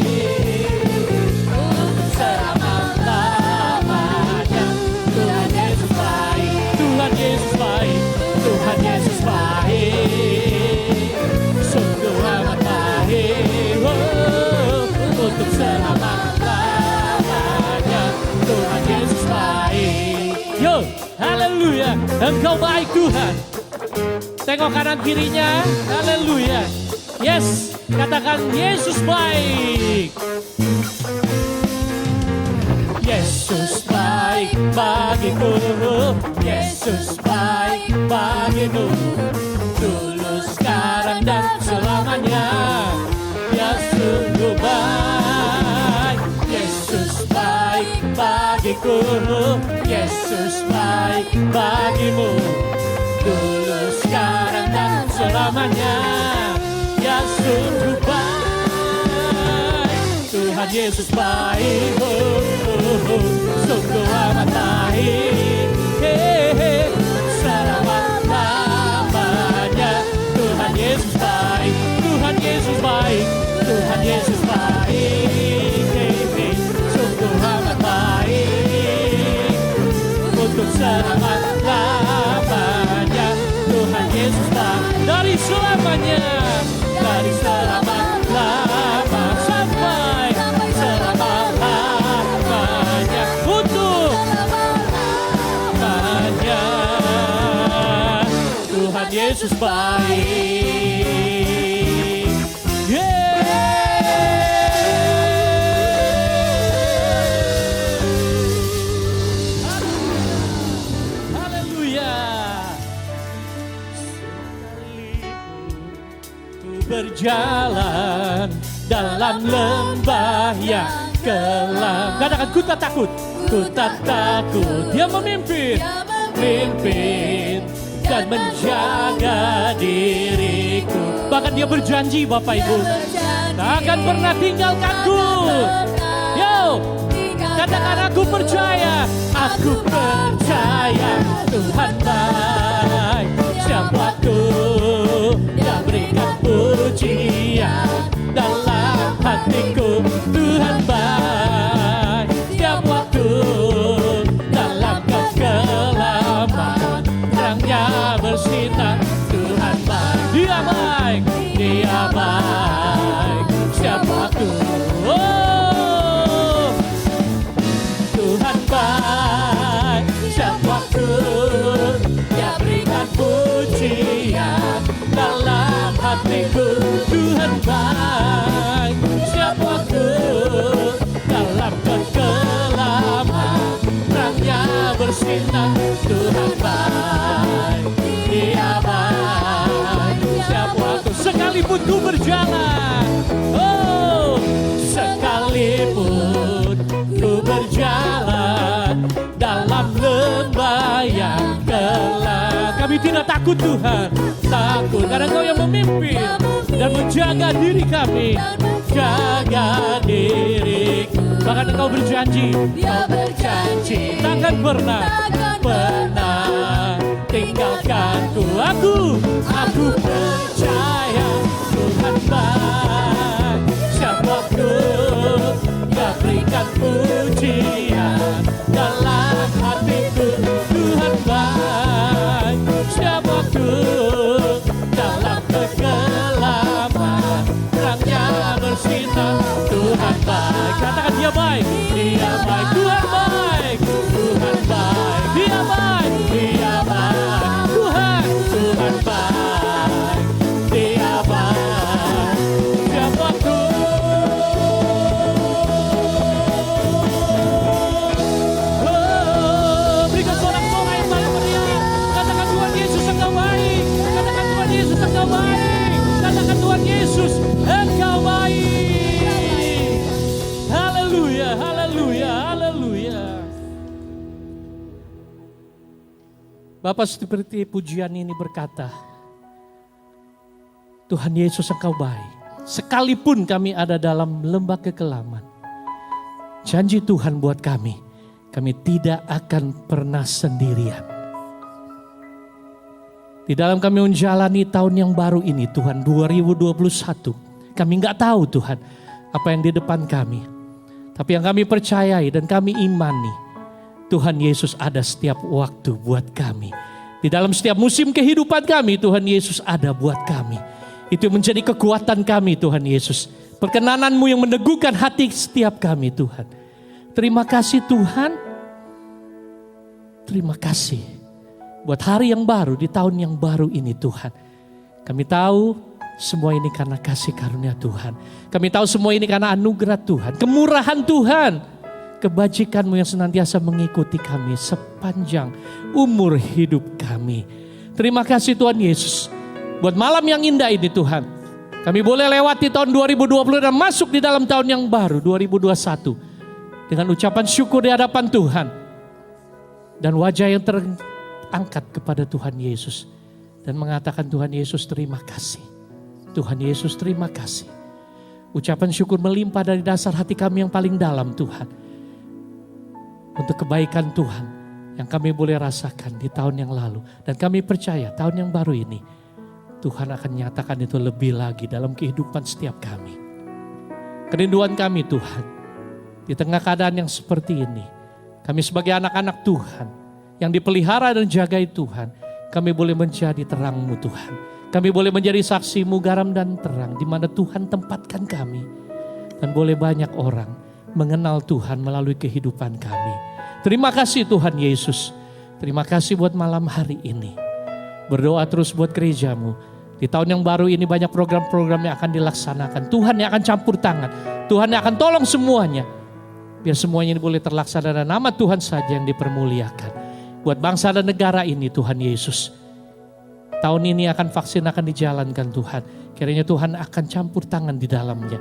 Untuk selama-lamanya. Tuhan Yesus baik, Tuhan Yesus baik, Tuhan Yesus baik. Sungguh amat baik. Oh, untuk selama-lamanya. Tuhan Yesus baik. Yo, haleluya. Engkau baik Tuhan. Tengok kanan kirinya. Haleluya. Yes, katakan Yesus baik. Yesus baik bagiku. Yesus baik bagimu. Dulu, sekarang dan selamanya. Dia sungguh baik. Yesus baik bagiku. Yesus baik bagimu. Dulu, sekarang dan selamanya. Dia sungguh baik. Tuhan Yesus baik. Sungguh amat baik. Hey, hey. Selama-lamanya. Tuhan Yesus baik. Tuhan Yesus baik. Tuhan Yesus baik. Hey, hey. Sungguh amat baik. Untuk selama-lamanya. Tuhan Yesus baik. Dari selamanya. Dari selama-lama sampai selama-lamanya. Untuk selamanya. Tuhan Yesus baik. Haleluya. Ku berjalan dalam lembah yang kelam. Katakan ku tak takut. Ku tak takut. Dia memimpin. Memimpin dan menjaga diriku. Bahkan dia berjanji Bapak Ibu, tak akan pernah tinggalkanku. Yo, katakan aku percaya. Aku percaya Tuhan baik. Setiap waktu Dia berikan pujian dalam hatiku. Tuhan baik. Setiap waktu dalam kegelapan terangnya bersinar. Tuhan baik. Dia baik. Dia baik. Setiap waktu. Oh, Tuhan baik. Setiap waktu Dia berikan pujian dalam hatiku. Tuhan baik. Setiap waktu dalam kegelapan terangnya bersinar. Tuhan baik. Dia baik. Setiap waktu. Sekalipun ku berjalan. Oh, sekalipun ku berjalan dalam lembah yang gelap. Kami tidak takut Tuhan. Takut karena Engkau yang memimpin dan menjaga diri kami. Jaga diriku. Bahkan Engkau berjanji. Dia berjanji takkan pernah tinggalkanku. Aku percaya Tuhan baik. baik. Katakan dia baik. Dia baik. Tuhan baik. Tuhan baik. Dia baik. Dia baik. Tuhan baik. Dia baik. Setiap waktu. Oh, berikan sorak-sorai yang paling meriah. Katakan Tuhan Yesus engkau baik. Katakan Tuhan Yesus engkau baik. Katakan Tuhan Yesus engkau baik. Haleluya, haleluya, haleluya. Bapak seperti pujian ini berkata, Tuhan Yesus engkau baik. Sekalipun kami ada dalam lembah kekelaman, janji Tuhan buat kami tidak akan pernah sendirian. Di dalam kami menjalani tahun yang baru ini Tuhan 2021. Kami nggak tahu Tuhan apa yang di depan kami. Tapi yang kami percayai dan kami imani, Tuhan Yesus ada setiap waktu buat kami. Di dalam setiap musim kehidupan kami, Tuhan Yesus ada buat kami. Itu menjadi kekuatan kami Tuhan Yesus. Perkenananmu yang meneguhkan hati setiap kami Tuhan. Terima kasih Tuhan. Terima kasih buat hari yang baru, di tahun yang baru ini Tuhan. Kami tahu semua ini karena kasih karunia Tuhan. Kami tahu semua ini karena anugerah Tuhan, kemurahan Tuhan, kebajikan-Mu yang senantiasa mengikuti kami sepanjang umur hidup kami. Terima kasih Tuhan Yesus buat malam yang indah ini Tuhan. Kami boleh lewati tahun 2020 dan masuk di dalam tahun yang baru 2021 dengan ucapan syukur di hadapan Tuhan dan wajah yang terangkat kepada Tuhan Yesus dan mengatakan Tuhan Yesus terima kasih. Tuhan Yesus terima kasih. Ucapan syukur melimpah dari dasar hati kami yang paling dalam Tuhan. Untuk kebaikan Tuhan yang kami boleh rasakan di tahun yang lalu. Dan kami percaya tahun yang baru ini Tuhan akan nyatakan itu lebih lagi dalam kehidupan setiap kami. Kerinduan kami Tuhan, di tengah keadaan yang seperti ini, kami sebagai anak-anak Tuhan yang dipelihara dan jagai Tuhan, kami boleh menjadi terang-Mu Tuhan. Kami boleh menjadi saksi-Mu garam dan terang di mana Tuhan tempatkan kami. Dan boleh banyak orang mengenal Tuhan melalui kehidupan kami. Terima kasih Tuhan Yesus. Terima kasih buat malam hari ini. Berdoa terus buat gereja-Mu. Di tahun yang baru ini banyak program-program yang akan dilaksanakan. Tuhan yang akan campur tangan. Tuhan yang akan tolong semuanya. Biar semuanya ini boleh terlaksana dan nama Tuhan saja yang dipermuliakan. Buat bangsa dan negara ini Tuhan Yesus. Tahun ini vaksin akan dijalankan Tuhan. Kiranya Tuhan akan campur tangan di dalamnya.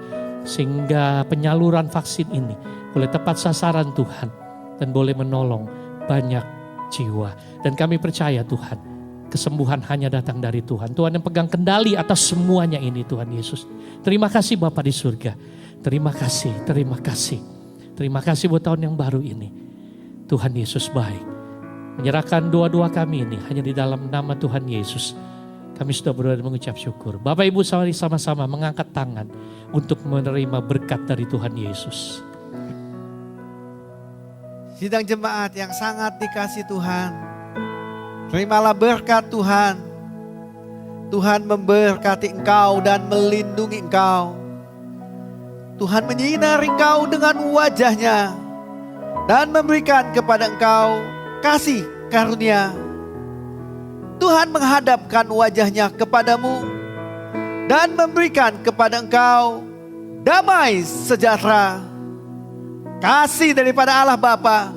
Sehingga penyaluran vaksin ini boleh tepat sasaran Tuhan. Dan boleh menolong banyak jiwa. Dan kami percaya Tuhan, kesembuhan hanya datang dari Tuhan. Tuhan yang pegang kendali atas semuanya ini Tuhan Yesus. Terima kasih Bapa di surga. Terima kasih, terima kasih. Terima kasih buat tahun yang baru ini. Tuhan Yesus baik. Menyerahkan doa-doa kami ini hanya di dalam nama Tuhan Yesus. Kami sudah berdoa dan mengucap syukur. Bapak Ibu sama-sama mengangkat tangan untuk menerima berkat dari Tuhan Yesus. Sidang jemaat yang sangat dikasih Tuhan, terimalah berkat Tuhan. Tuhan memberkati engkau dan melindungi engkau. Tuhan menyinari engkau dengan wajahnya dan memberikan kepada engkau kasih karunia. Tuhan menghadapkan wajahnya kepadamu dan memberikan kepada engkau damai sejahtera. Kasih daripada Allah Bapa,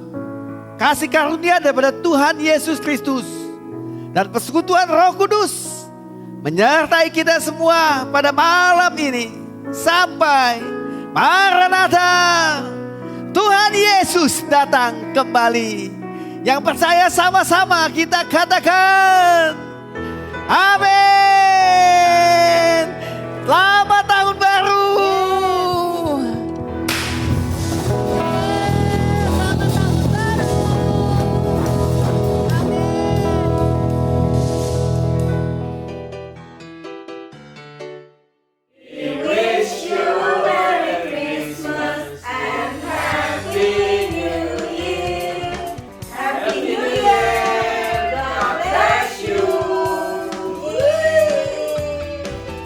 kasih karunia daripada Tuhan Yesus Kristus, dan persekutuan Roh Kudus menyertai kita semua pada malam ini sampai Maranatha. Tuhan Yesus datang kembali. Yang percaya sama-sama kita katakan amin. Selamat tahun baru.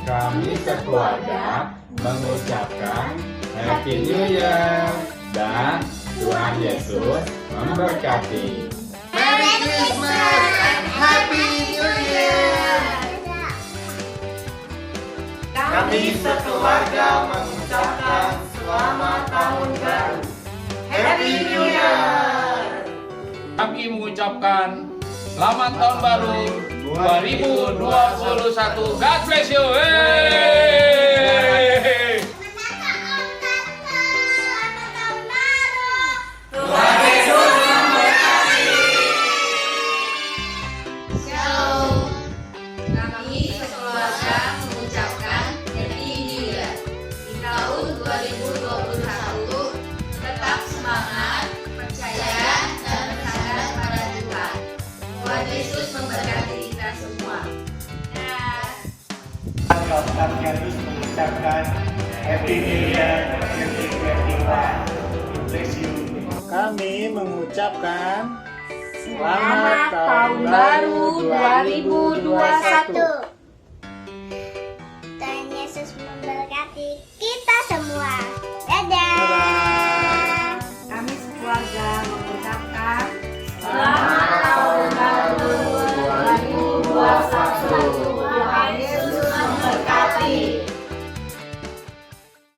Kami sekeluarga Happy New Year dan Tuhan Yesus memberkati. Merry Christmas and Happy New Year. Kami sekeluarga mengucapkan selamat tahun baru. Happy New Year. Kami mengucapkan selamat tahun baru 2021. God bless you. Hey! Tuhan Yesus memberkati. Shalom. Kami sekeluarga mengucapkan Happy New Year. Di tahun 2021, tetap semangat, percaya, dan bersandar pada Tuhan. Tuhan Yesus memberkati kita semua. Tuhan Yesus mengucapkan Happy New Year 2021. Bless you. Kami mengucapkan Selamat Tahun Baru 2021.